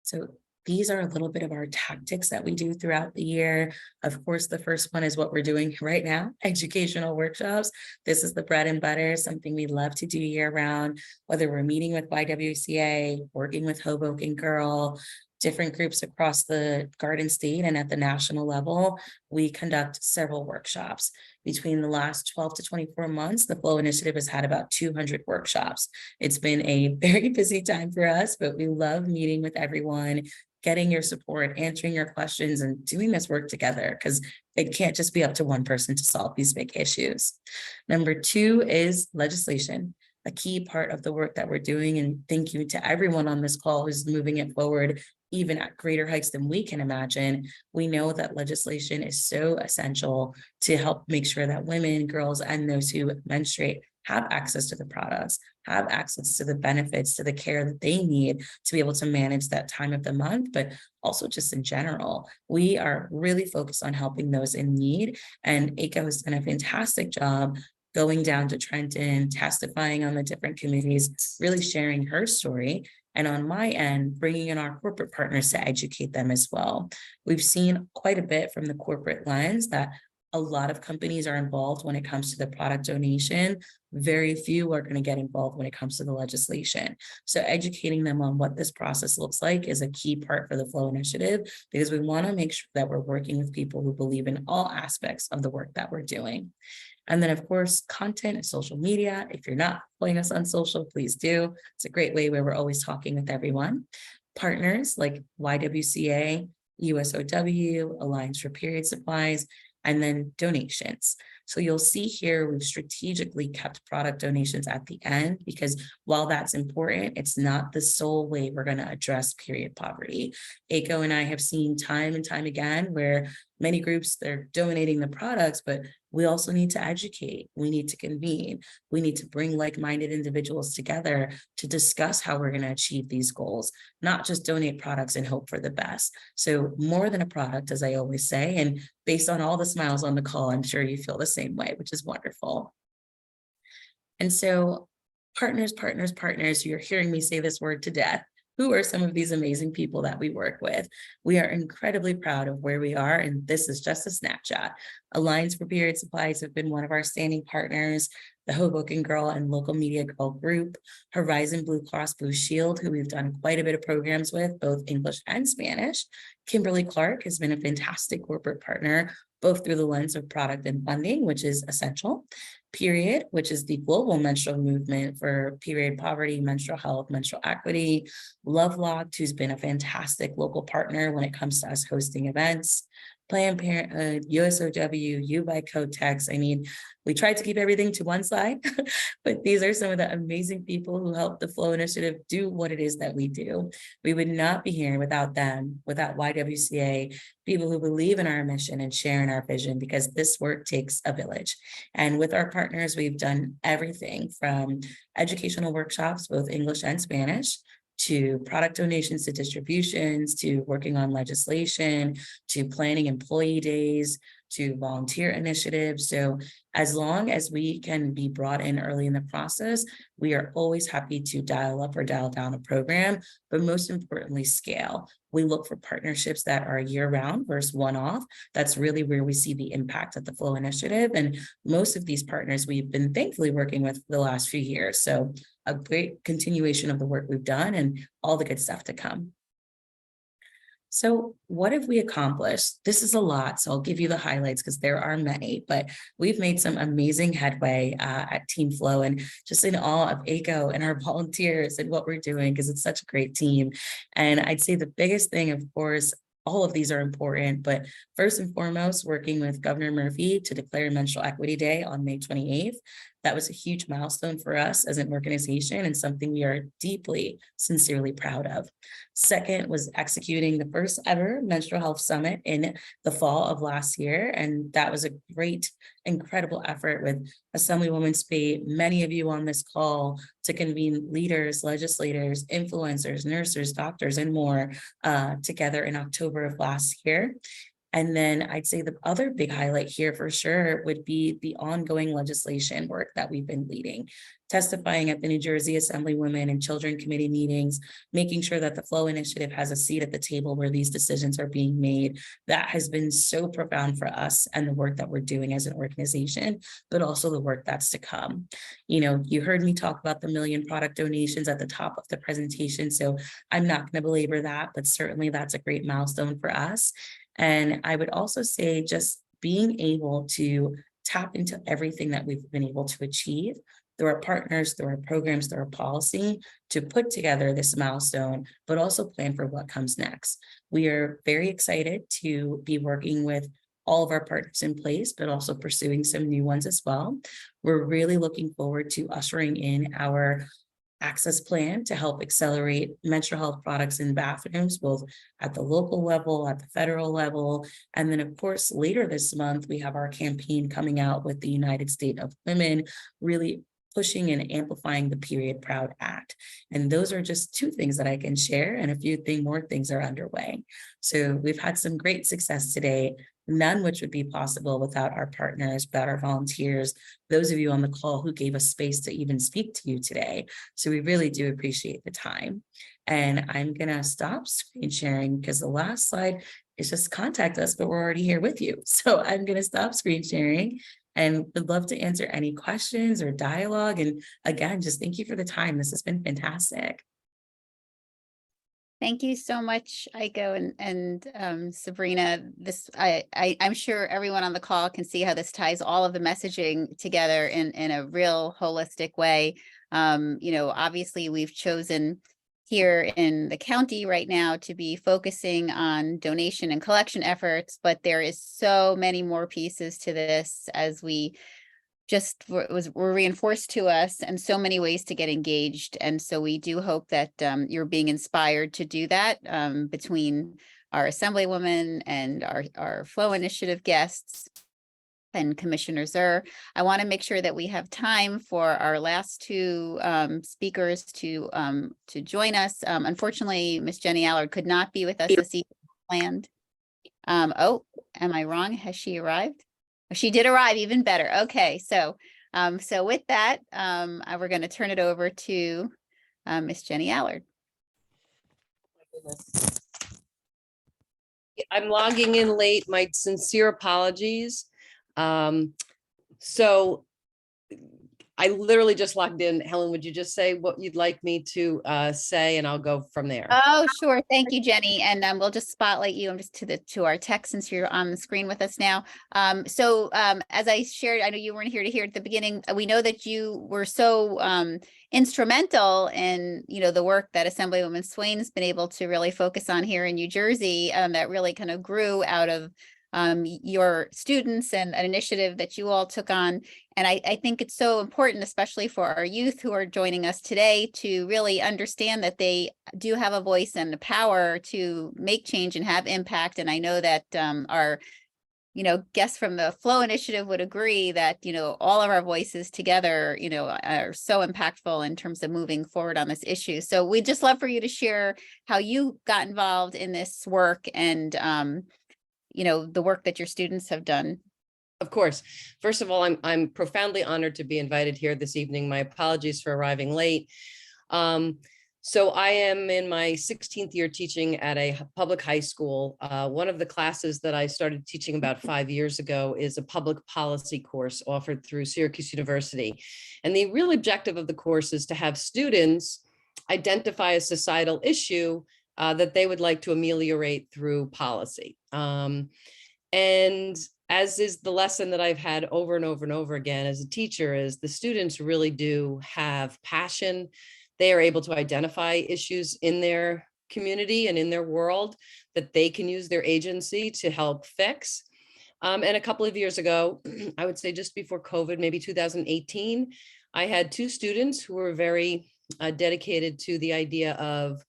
So these are a little bit of our tactics that we do throughout the year. Of course, the first one is what we're doing right now, educational workshops. This is the bread and butter, something we love to do year round, whether we're meeting with YWCA, working with Hoboken Girl, different groups across the Garden State and at the national level. We conduct several workshops. Between the last 12 to 24 months, the Flow Initiative has had about 200 workshops. It's been a very busy time for us, but we love meeting with everyone, getting your support, answering your questions, and doing this work together, because it can't just be up to one person to solve these big issues. Number two is legislation, a key part of the work that we're doing. And thank you to everyone on this call who's moving it forward, even at greater heights than we can imagine. We know that legislation is so essential to help make sure that women, girls, and those who menstruate have access to the products, have access to the benefits, to the care that they need to be able to manage that time of the month, but also just in general. We are really focused on helping those in need, and ACO has done a fantastic job going down to Trenton, testifying on the different committees, really sharing her story. And on my end, bringing in our corporate partners to educate them as well. We've seen quite a bit from the corporate lens that a lot of companies are involved when it comes to the product donation. Very few are going to get involved when it comes to the legislation. So educating them on what this process looks like is a key part for the Flow Initiative, because we want to make sure that we're working with people who believe in all aspects of the work that we're doing. And then, of course, content and social media. If you're not following us on social, please do. It's a great way where we're always talking with everyone. Partners like YWCA, USOW, Alliance for Period Supplies, and then donations. So you'll see here, we've strategically kept product donations at the end because while that's important, it's not the sole way we're going to address period poverty. ACO and I have seen time and time again where many groups, they're donating the products, but we also need to educate. We need to convene. We need to bring like-minded individuals together to discuss how we're going to achieve these goals, not just donate products and hope for the best. So more than a product, as I always say, and based on all the smiles on the call, I'm sure you feel the same way, which is wonderful. And so partners, partners, partners, you're hearing me say this word to death. Who are some of these amazing people that we work with? We are incredibly proud of where we are, and this is just a snapshot. Alliance for Period Supplies have been one of our standing partners, the Hoboken Girl and Local Media Girl Group, Horizon Blue Cross Blue Shield, who we've done quite a bit of programs with, both English and Spanish. Kimberly Clark has been a fantastic corporate partner, both through the lens of product and funding, which is essential. Period, which is the global menstrual movement for period poverty, menstrual health, menstrual equity. Lovelocked, who's been a fantastic local partner when it comes to us hosting events. Planned Parenthood, USOW, U by Cotex. I mean, we tried to keep everything to one side, but these are some of the amazing people who help the Flow Initiative do what it is that we do. We would not be here without them, without YWCA, people who believe in our mission and share in our vision, because this work takes a village. And with our partners, we've done everything from educational workshops, both English and Spanish, to product donations, to distributions, to working on legislation, to planning employee days, to volunteer initiatives. So as long as we can be brought in early in the process, we are always happy to dial up or dial down a program, but most importantly, scale. We look for partnerships that are year-round versus one-off. That's really where we see the impact of the Flow Initiative. And most of these partners we've been thankfully working with for the last few years. So a great continuation of the work we've done and all the good stuff to come. So what have we accomplished? This is a lot, so I'll give you the highlights because there are many, but we've made some amazing headway at Team Flow, and just in awe of ACO and our volunteers and what we're doing because it's such a great team. And I'd say the biggest thing, of course, all of these are important, but first and foremost, working with Governor Murphy to declare Menstrual Equity Day on May 28th. That was a huge milestone for us as an organization and something we are deeply, sincerely proud of. Second was executing the first ever menstrual health summit in the fall of last year. And that was a great, incredible effort with Assemblywoman Spate, many of you on this call, to convene leaders, legislators, influencers, nurses, doctors, and more together in October of last year. And then I'd say the other big highlight here for sure would be the ongoing legislation work that we've been leading, testifying at the New Jersey Assemblywomen and Children Committee meetings, making sure that the Flow Initiative has a seat at the table where these decisions are being made. That has been so profound for us and the work that we're doing as an organization, but also the work that's to come. You know, you heard me talk about the 1 million product donations at the top of the presentation, so I'm not going to belabor that, but certainly that's a great milestone for us. And I would also say just being able to tap into everything that we've been able to achieve through our partners, through our programs, through our policy, to put together this milestone, but also plan for what comes next. We are very excited to be working with all of our partners in place, but also pursuing some new ones as well. We're really looking forward to ushering in our access plan to help accelerate menstrual health products in bathrooms, both at the local level, at the federal level. And then of course, later this month, we have our campaign coming out with the United States of Women, really pushing and amplifying the Period Proud Act. And those are just two things that I can share, and a few more things are underway. So we've had some great success today, none which would be possible without our partners, without our volunteers, those of you on the call who gave us space to even speak to you today. So we really do appreciate the time. And I'm gonna stop screen sharing because the last slide is just contact us, but we're already here with you. So I'm gonna stop screen sharing and would love to answer any questions or dialogue. And again, just thank you for the time. This has been fantastic. Thank you so much, Aiko and Sabrina. I'm sure everyone on the call can see how this ties all of the messaging together in a real holistic way. You know, obviously we've chosen here in the county right now to be focusing on donation and collection efforts, but there is so many more pieces to this as we just were reinforced to us, and so many ways to get engaged. And so we do hope that you're being inspired to do that between our Assemblywoman and our Flow Initiative guests and Commissioner Zur. I want to make sure that we have time for our last two speakers to join us. Unfortunately, Miss Jenny Allard could not be with us this evening planned. Oh, am I wrong? Has she arrived? Oh, she did arrive, even better. Okay, so with that, we're going to turn it over to Miss Jenny Allard. I'm logging in late. My sincere apologies. So I literally just logged in. Helen, would you just say what you'd like me to say, and I'll go from there. Oh, sure. Thank you, Jenny. And we'll just spotlight you just to our text since you're on the screen with us now. As I shared, I know you weren't here to hear at the beginning. We know that you were so instrumental in, the work that Assemblywoman Swain has been able to really focus on here in New Jersey, that really kind of grew out of your students and an initiative that you all took on. And I think it's so important, especially for our youth who are joining us today, to really understand that they do have a voice and the power to make change and have impact. And I know that our guests from the Flow Initiative would agree that, all of our voices together, are so impactful in terms of moving forward on this issue. So we'd just love for you to share how you got involved in this work and the work that your students have done. Of course. First of all, I'm profoundly honored to be invited here this evening. My apologies for arriving late. So I am in my 16th year teaching at a public high school. One of the classes that I started teaching about 5 years ago is a public policy course offered through Syracuse University. And the real objective of the course is to have students identify a societal issue that they would like to ameliorate through policy. And as is the lesson that I've had over and over and over again as a teacher, is the students really do have passion. They are able to identify issues in their community and in their world that they can use their agency to help fix. And a couple of years ago, I would say just before COVID, maybe 2018, I had two students who were very dedicated to the idea of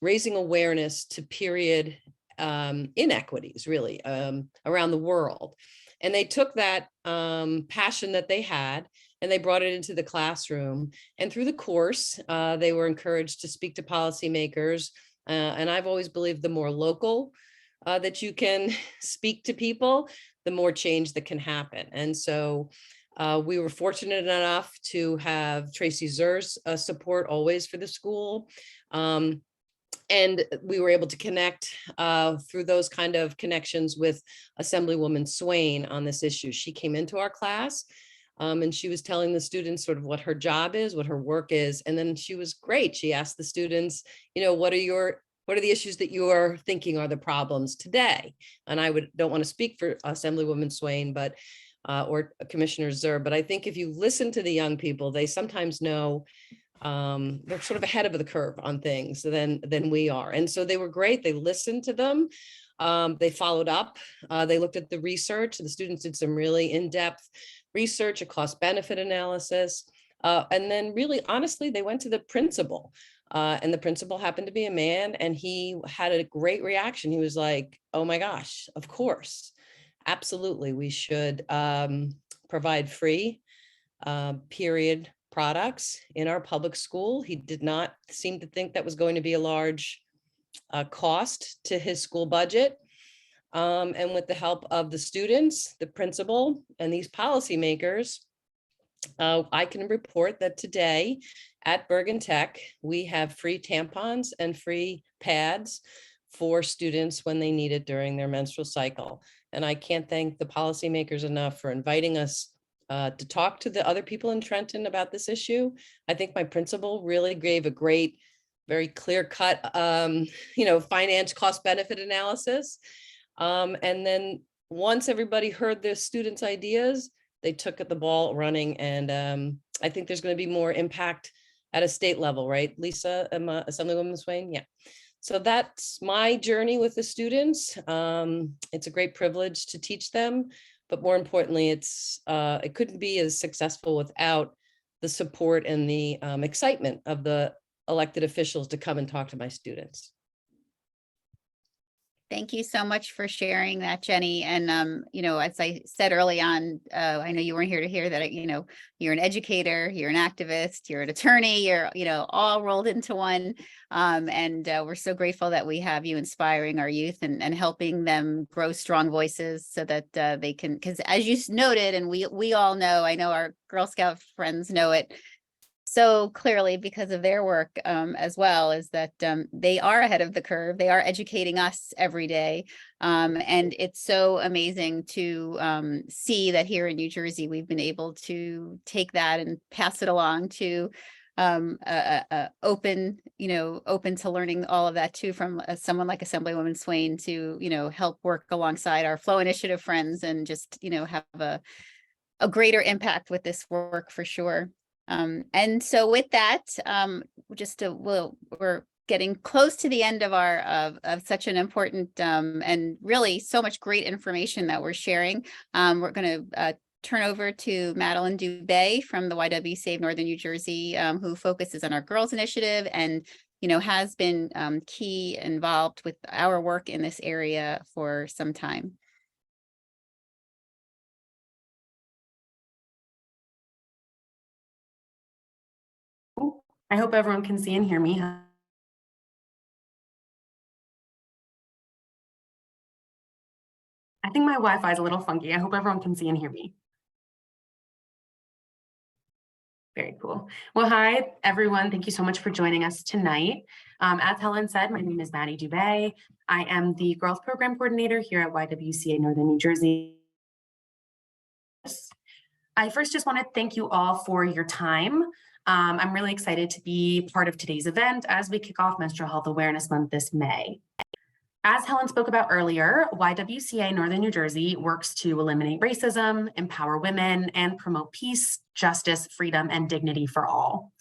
raising awareness to period inequities, really, around the world. And they took that passion that they had and they brought it into the classroom. And through the course, they were encouraged to speak to policymakers. And I've always believed the more local that you can speak to people, the more change that can happen. And so we were fortunate enough to have Tracy Zur's support always for the school. And we were able to connect through those kind of connections with Assemblywoman Swain on this issue. She came into our class and she was telling the students sort of what her job is, what her work is. And then she was great. She asked the students, what are the issues that you are thinking are the problems today? And I don't want to speak for Assemblywoman Swain, but or Commissioner Zur, but I think if you listen to the young people, they sometimes know they're sort of ahead of the curve on things than we are. And so they were great. They listened to them. They followed up. They looked at the research. The students did some really in-depth research, a cost benefit analysis. And then really, honestly, they went to the principal. And the principal happened to be a man, and he had a great reaction. He was like, oh my gosh, of course, absolutely. We should provide free period products in our public school. He did not seem to think that was going to be a large cost to his school budget. And with the help of the students, the principal, and these policymakers, I can report that today at Bergen Tech, we have free tampons and free pads for students when they need it during their menstrual cycle. And I can't thank the policymakers enough for inviting us to talk to the other people in Trenton about this issue. I think my principal really gave a great, very clear-cut, finance cost benefit analysis. And then once everybody heard the students' ideas, they took the ball running. And I think there's going to be more impact at a state level, right? Lisa, Assemblywoman Swain? Yeah. So that's my journey with the students. It's a great privilege to teach them, but more importantly, it couldn't be as successful without the support and the excitement of the elected officials to come and talk to my students. Thank you so much for sharing that, Jenny. And, you know, as I said early on, I know you weren't here to hear that, you know, you're an educator, you're an activist, you're an attorney, you're, you know, all rolled into one. And we're so grateful that we have you inspiring our youth and helping them grow strong voices so that they can, because as you noted, and we all know, I know our Girl Scout friends know it so clearly because of their work as well, is that they are ahead of the curve. They are educating us every day. And it's so amazing to see that here in New Jersey, we've been able to take that and pass it along to open, you know, open to learning all of that too from someone like Assemblywoman Swain to, you know, help work alongside our Flow Initiative friends and just, you know, have a greater impact with this work for sure. And so with that, we're getting close to the end of our of such an important and really so much great information that we're sharing. We're going to turn over to Madeline Dubé from the YWCA of Northern New Jersey, who focuses on our Girls Initiative and, you know, has been key involved with our work in this area for some time. I hope everyone can see and hear me. I think my Wi-Fi is a little funky. I hope everyone can see and hear me. Very cool. Well, hi, everyone. Thank you so much for joining us tonight. As Helen said, my name is Maddie Dubé. I am the Growth Program Coordinator here at YWCA Northern New Jersey. I first just want to thank you all for your time. I'm really excited to be part of today's event as we kick off Menstrual Health Awareness Month this May. As Helen spoke about earlier, YWCA Northern New Jersey works to eliminate racism, empower women, and promote peace, justice, freedom, and dignity for all.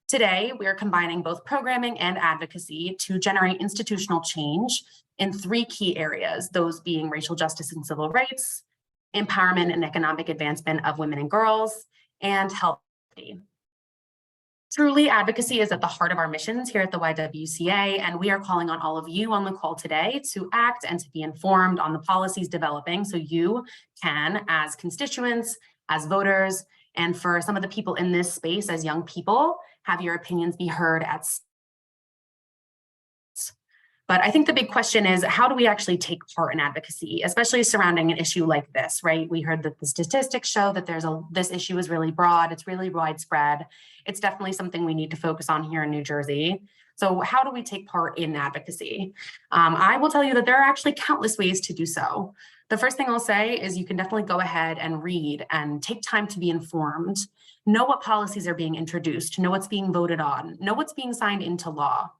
Today, we are combining both programming and advocacy to generate institutional change in 3 key areas, those being racial justice and civil rights, empowerment and economic advancement of women and girls, and health. Truly, advocacy is at the heart of our missions here at the YWCA, and we are calling on all of you on the call today to act and to be informed on the policies developing so you can, as constituents, as voters, and for some of the people in this space as young people, have your opinions be heard at. But I think the big question is, how do we actually take part in advocacy, especially surrounding an issue like this, right? We heard that the statistics show that this issue is really broad, it's really widespread. It's definitely something we need to focus on here in New Jersey. So how do we take part in advocacy? I will tell you that there are actually countless ways to do so. The first thing I'll say is you can definitely go ahead and read and take time to be informed. Know what policies are being introduced, know what's being voted on, know what's being signed into law.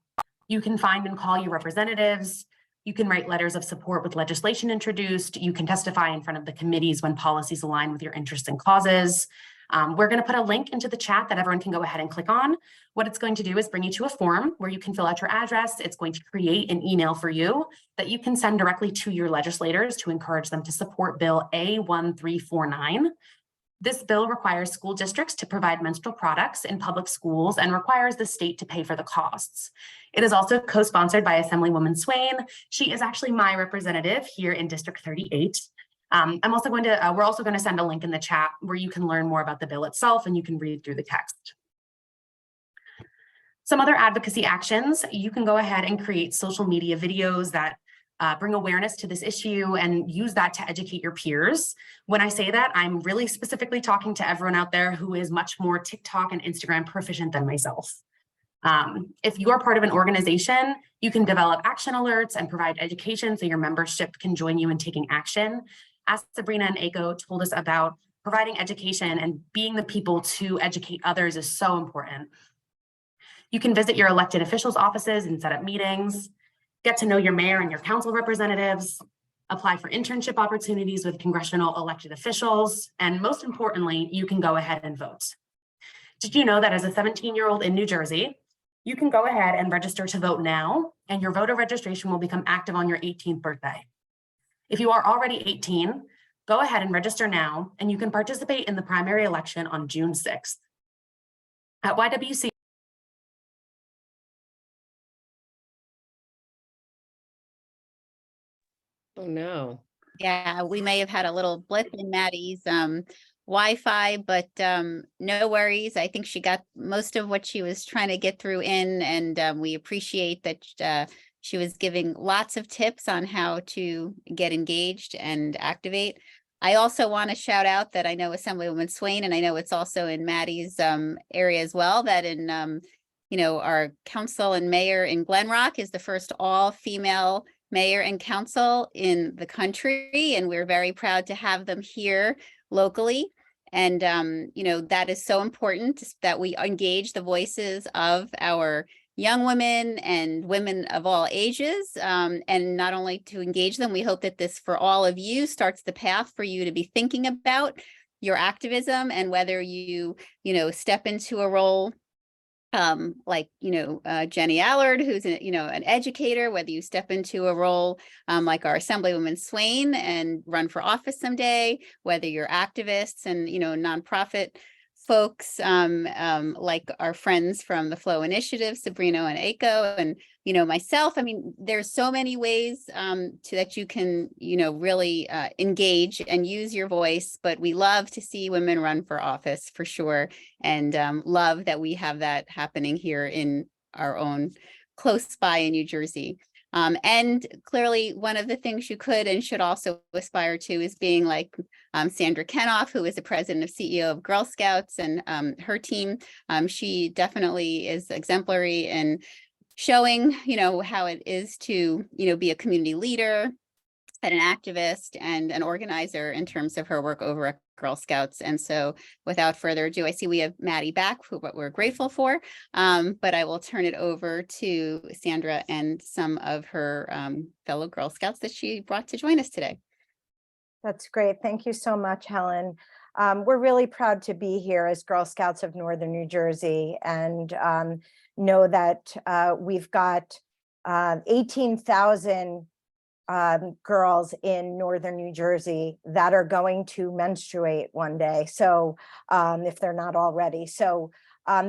You can find and call your representatives. You can write letters of support with legislation introduced. You can testify in front of the committees when policies align with your interests and causes. We're going to put a link into the chat that everyone can go ahead and click on. What it's going to do is bring you to a form where you can fill out your address. It's going to create an email for you that you can send directly to your legislators to encourage them to support Bill A1349. This bill requires school districts to provide menstrual products in public schools and requires the state to pay for the costs. It is also co-sponsored by Assemblywoman Swain. She is actually my representative here in District 38. we're also going to send a link in the chat where you can learn more about the bill itself and you can read through the text. Some other advocacy actions, you can go ahead and create social media videos that bring awareness to this issue and use that to educate your peers. When I say that, I'm really specifically talking to everyone out there who is much more TikTok and Instagram proficient than myself. If you are part of an organization, you can develop action alerts and provide education so your membership can join you in taking action. As Sabrina and Aiko told us about, providing education and being the people to educate others is so important. You can visit your elected officials' offices and set up meetings. Get to know your mayor and your council representatives, apply for internship opportunities with congressional elected officials, and most importantly, you can go ahead and vote. Did you know that as a 17-year-old in New Jersey, you can go ahead and register to vote now, and your voter registration will become active on your 18th birthday. If you are already 18, go ahead and register now, and you can participate in the primary election on June 6th. At YWC, Oh, no. Yeah, we may have had a little blip in Maddie's Wi-Fi, but no worries. I think she got most of what she was trying to get through in, and we appreciate that she was giving lots of tips on how to get engaged and activate. I also want to shout out that I know Assemblywoman Swain, and I know it's also in Maddie's area as well, that in our council and mayor in Glen Rock is the first all-female mayor and council in the country, and we're very proud to have them here locally. And that is so important, that we engage the voices of our young women and women of all ages, and not only to engage them, we hope that this, for all of you, starts the path for you to be thinking about your activism, and whether you step into a role like Jenny Allard, who's an educator, whether you step into a role like our Assemblywoman Swain and run for office someday, whether you're activists and nonprofit folks like our friends from the Flow Initiative, Sabrina and Aiko, and myself. I mean, there's so many ways that you can really engage and use your voice, but we love to see women run for office for sure, and love that we have that happening here in our own close by in New Jersey. And clearly, one of the things you could and should also aspire to is being like Sandra Kenoff, who is the president of CEO of Girl Scouts, and her team. She definitely is exemplary in showing, how it is to, be a community leader and an activist and an organizer in terms of her work over at Girl Scouts. And so without further ado, I see we have Maddie back, for what we're grateful for, but I will turn it over to Sandra and some of her fellow Girl Scouts that she brought to join us today. That's great. Thank you so much, Helen. We're really proud to be here as Girl Scouts of Northern New Jersey, and know that we've got 18,000 girls in Northern New Jersey that are going to menstruate one day. So if they're not already. So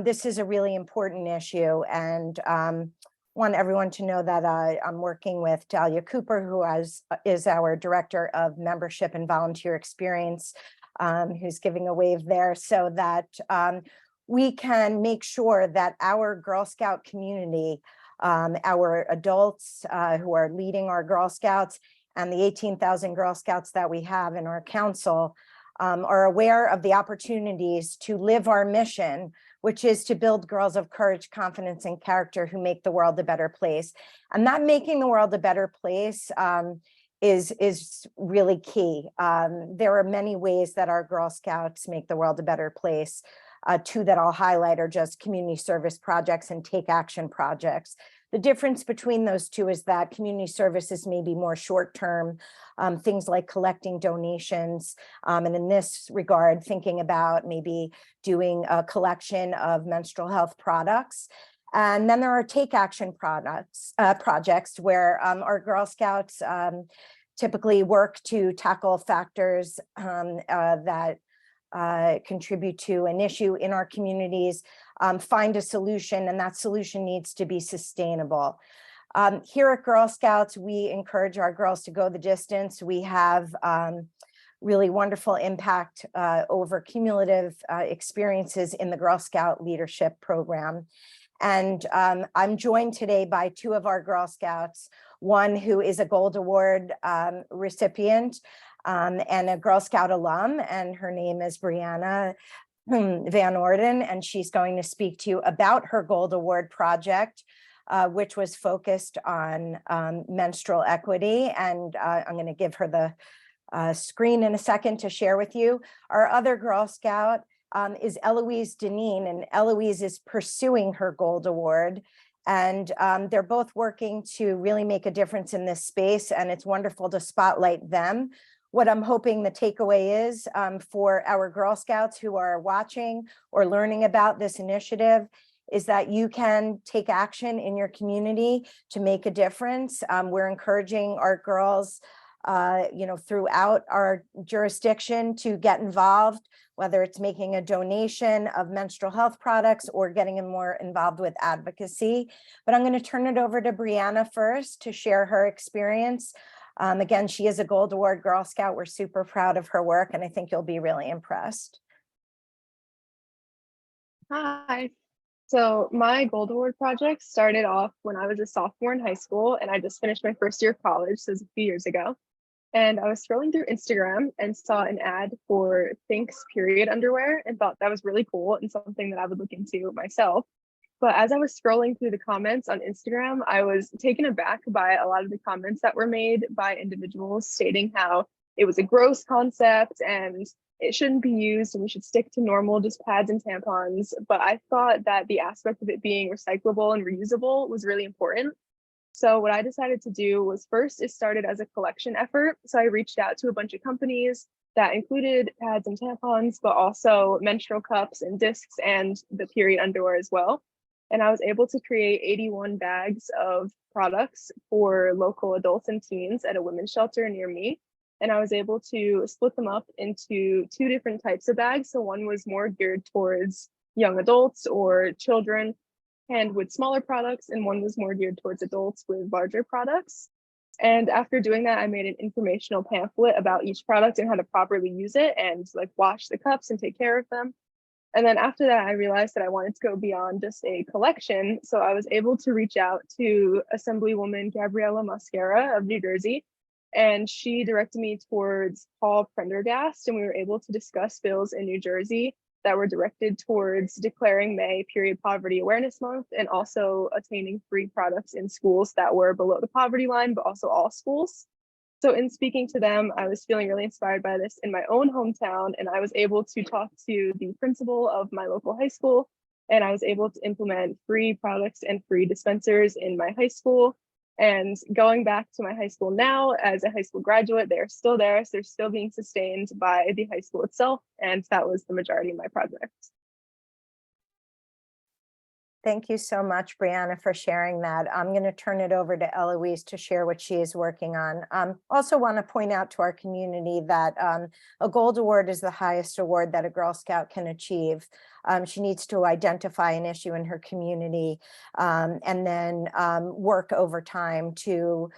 this is a really important issue, and want everyone to know that I'm working with Dahlia Cooper, who is our Director of Membership and Volunteer Experience, who's giving a wave there, so that we can make sure that our Girl Scout community, our adults who are leading our Girl Scouts, and the 18,000 Girl Scouts that we have in our council are aware of the opportunities to live our mission, which is to build girls of courage, confidence, and character who make the world a better place. And that making the world a better place is really key. There are many ways that our Girl Scouts make the world a better place. Two that I'll highlight are just community service projects and take action projects. The difference between those two is that community services may be more short-term, things like collecting donations, and in this regard, thinking about maybe doing a collection of menstrual health products. And then there are take action projects where our Girl Scouts typically work to tackle factors that contribute to an issue in our communities, find a solution, and that solution needs to be sustainable. Here at Girl Scouts, we encourage our girls to go the distance. We have really wonderful impact over cumulative experiences in the Girl Scout Leadership Program. And I'm joined today by two of our Girl Scouts, one who is a Gold Award recipient and a Girl Scout alum, and her name is Brianna Van Orden, and she's going to speak to you about her Gold Award project, which was focused on menstrual equity. And I'm going to give her the screen in a second to share with you. Our other Girl Scout is Eloise Deneen, and Eloise is pursuing her Gold Award. And they're both working to really make a difference in this space, and it's wonderful to spotlight them what I'm hoping the takeaway is for our Girl Scouts who are watching or learning about this initiative is that you can take action in your community to make a difference. We're encouraging our girls, throughout our jurisdiction to get involved, whether it's making a donation of menstrual health products or getting more involved with advocacy. But I'm going to turn it over to Brianna first to share her experience. Again, she is a Gold Award Girl Scout. We're super proud of her work, and I think you'll be really impressed. Hi. So my Gold Award project started off when I was a sophomore in high school, and I just finished my first year of college, so it was a few years ago. And I was scrolling through Instagram and saw an ad for Thinx period underwear and thought that was really cool and something that I would look into myself. But as I was scrolling through the comments on Instagram, I was taken aback by a lot of the comments that were made by individuals stating how it was a gross concept and it shouldn't be used and we should stick to normal, just pads and tampons. But I thought that the aspect of it being recyclable and reusable was really important. So what I decided to do was first, it started as a collection effort. So I reached out to a bunch of companies that included pads and tampons, but also menstrual cups and discs and the period underwear as well. And I was able to create 81 bags of products for local adults and teens at a women's shelter near me. And I was able to split them up into 2 different types of bags. So one was more geared towards young adults or children and with smaller products, and one was more geared towards adults with larger products. And after doing that, I made an informational pamphlet about each product and how to properly use it and like wash the cups and take care of them. And then after that, I realized that I wanted to go beyond just a collection. So I was able to reach out to Assemblywoman Gabriella Mosquera of New Jersey, and she directed me towards Paul Prendergast, and we were able to discuss bills in New Jersey that were directed towards declaring May Period Poverty Awareness Month and also attaining free products in schools that were below the poverty line, but also all schools. So in speaking to them, I was feeling really inspired by this in my own hometown, and I was able to talk to the principal of my local high school, and I was able to implement free products and free dispensers in my high school. And going back to my high school now as a high school graduate, they're still there. So they're still being sustained by the high school itself. And that was the majority of my project. Thank you so much, Brianna, for sharing that. I'm going to turn it over to Eloise to share what she is working on. Also want to point out to our community that a Gold Award is the highest award that a Girl Scout can achieve. She needs to identify an issue in her community and then work over time to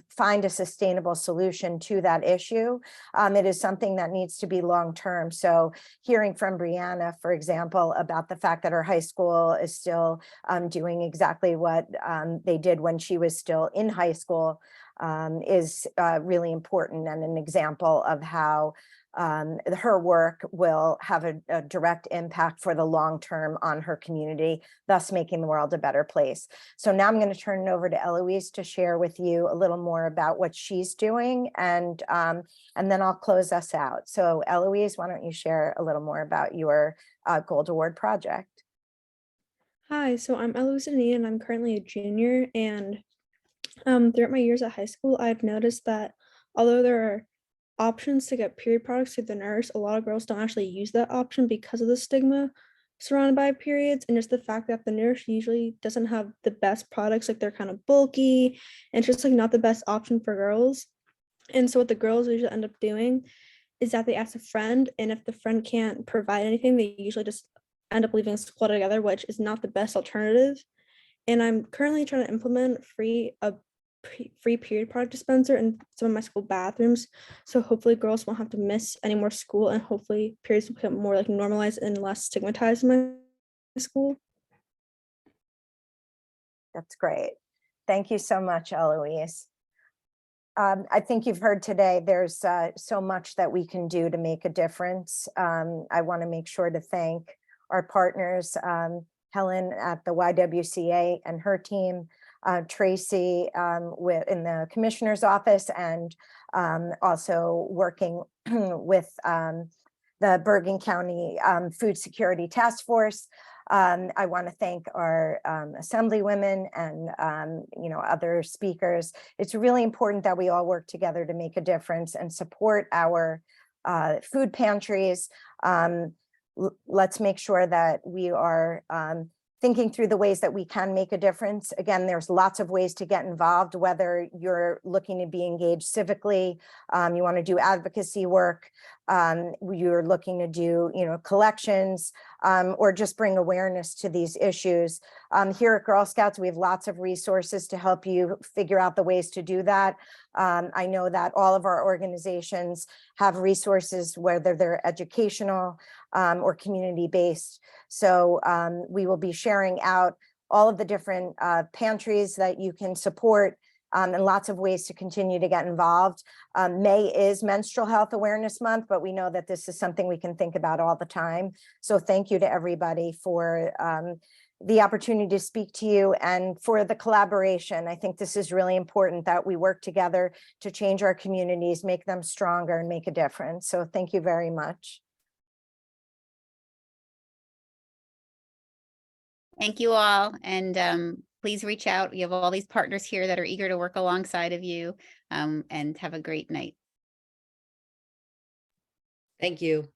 find a sustainable solution to that issue. It is something that needs to be long-term. So hearing from Brianna, for example, about the fact that her high school is still doing exactly what they did when she was still in high school is really important and an example of how her work will have a direct impact for the long term on her community, thus making the world a better place. So now I'm going to turn it over to Eloise to share with you a little more about what she's doing, and then I'll close us out. So Eloise, why don't you share a little more about your Gold Award project? Hi, so I'm Eloise Anita, and I'm currently a junior, and throughout my years at high school, I've noticed that although there are options to get period products through the nurse, a lot of girls don't actually use that option because of the stigma surrounded by periods, and just the fact that the nurse usually doesn't have the best products, like they're kind of bulky and it's just like not the best option for girls. And so what the girls usually end up doing is that they ask a friend, and if the friend can't provide anything, they usually just end up leaving school together, which is not the best alternative. And I'm currently trying to implement free period product dispenser in some of my school bathrooms, so hopefully girls won't have to miss any more school, and hopefully periods will become more like normalized and less stigmatized in my school. That's great. Thank you so much, Eloise. I think you've heard today, there's so much that we can do to make a difference. I want to make sure to thank our partners, Helen at the YWCA and her team, Tracy in the commissioner's office, and also working with the Bergen County Food Security Task Force. I want to thank our assemblywomen and other speakers. It's really important that we all work together to make a difference and support our food pantries. Let's make sure that we are thinking through the ways that we can make a difference. Again, there's lots of ways to get involved, whether you're looking to be engaged civically, you want to do advocacy work, you're looking to do, collections, or just bring awareness to these issues. Here at Girl Scouts, we have lots of resources to help you figure out the ways to do that. I know that all of our organizations have resources, whether they're educational or community-based. So we will be sharing out all of the different pantries that you can support, and lots of ways to continue to get involved. May is Menstrual Health Awareness Month, but we know that this is something we can think about all the time. So thank you to everybody for the opportunity to speak to you and for the collaboration. I think this is really important that we work together to change our communities, make them stronger, and make a difference. So thank you very much. Thank you all. And please reach out. You have all these partners here that are eager to work alongside of you, and have a great night. Thank you.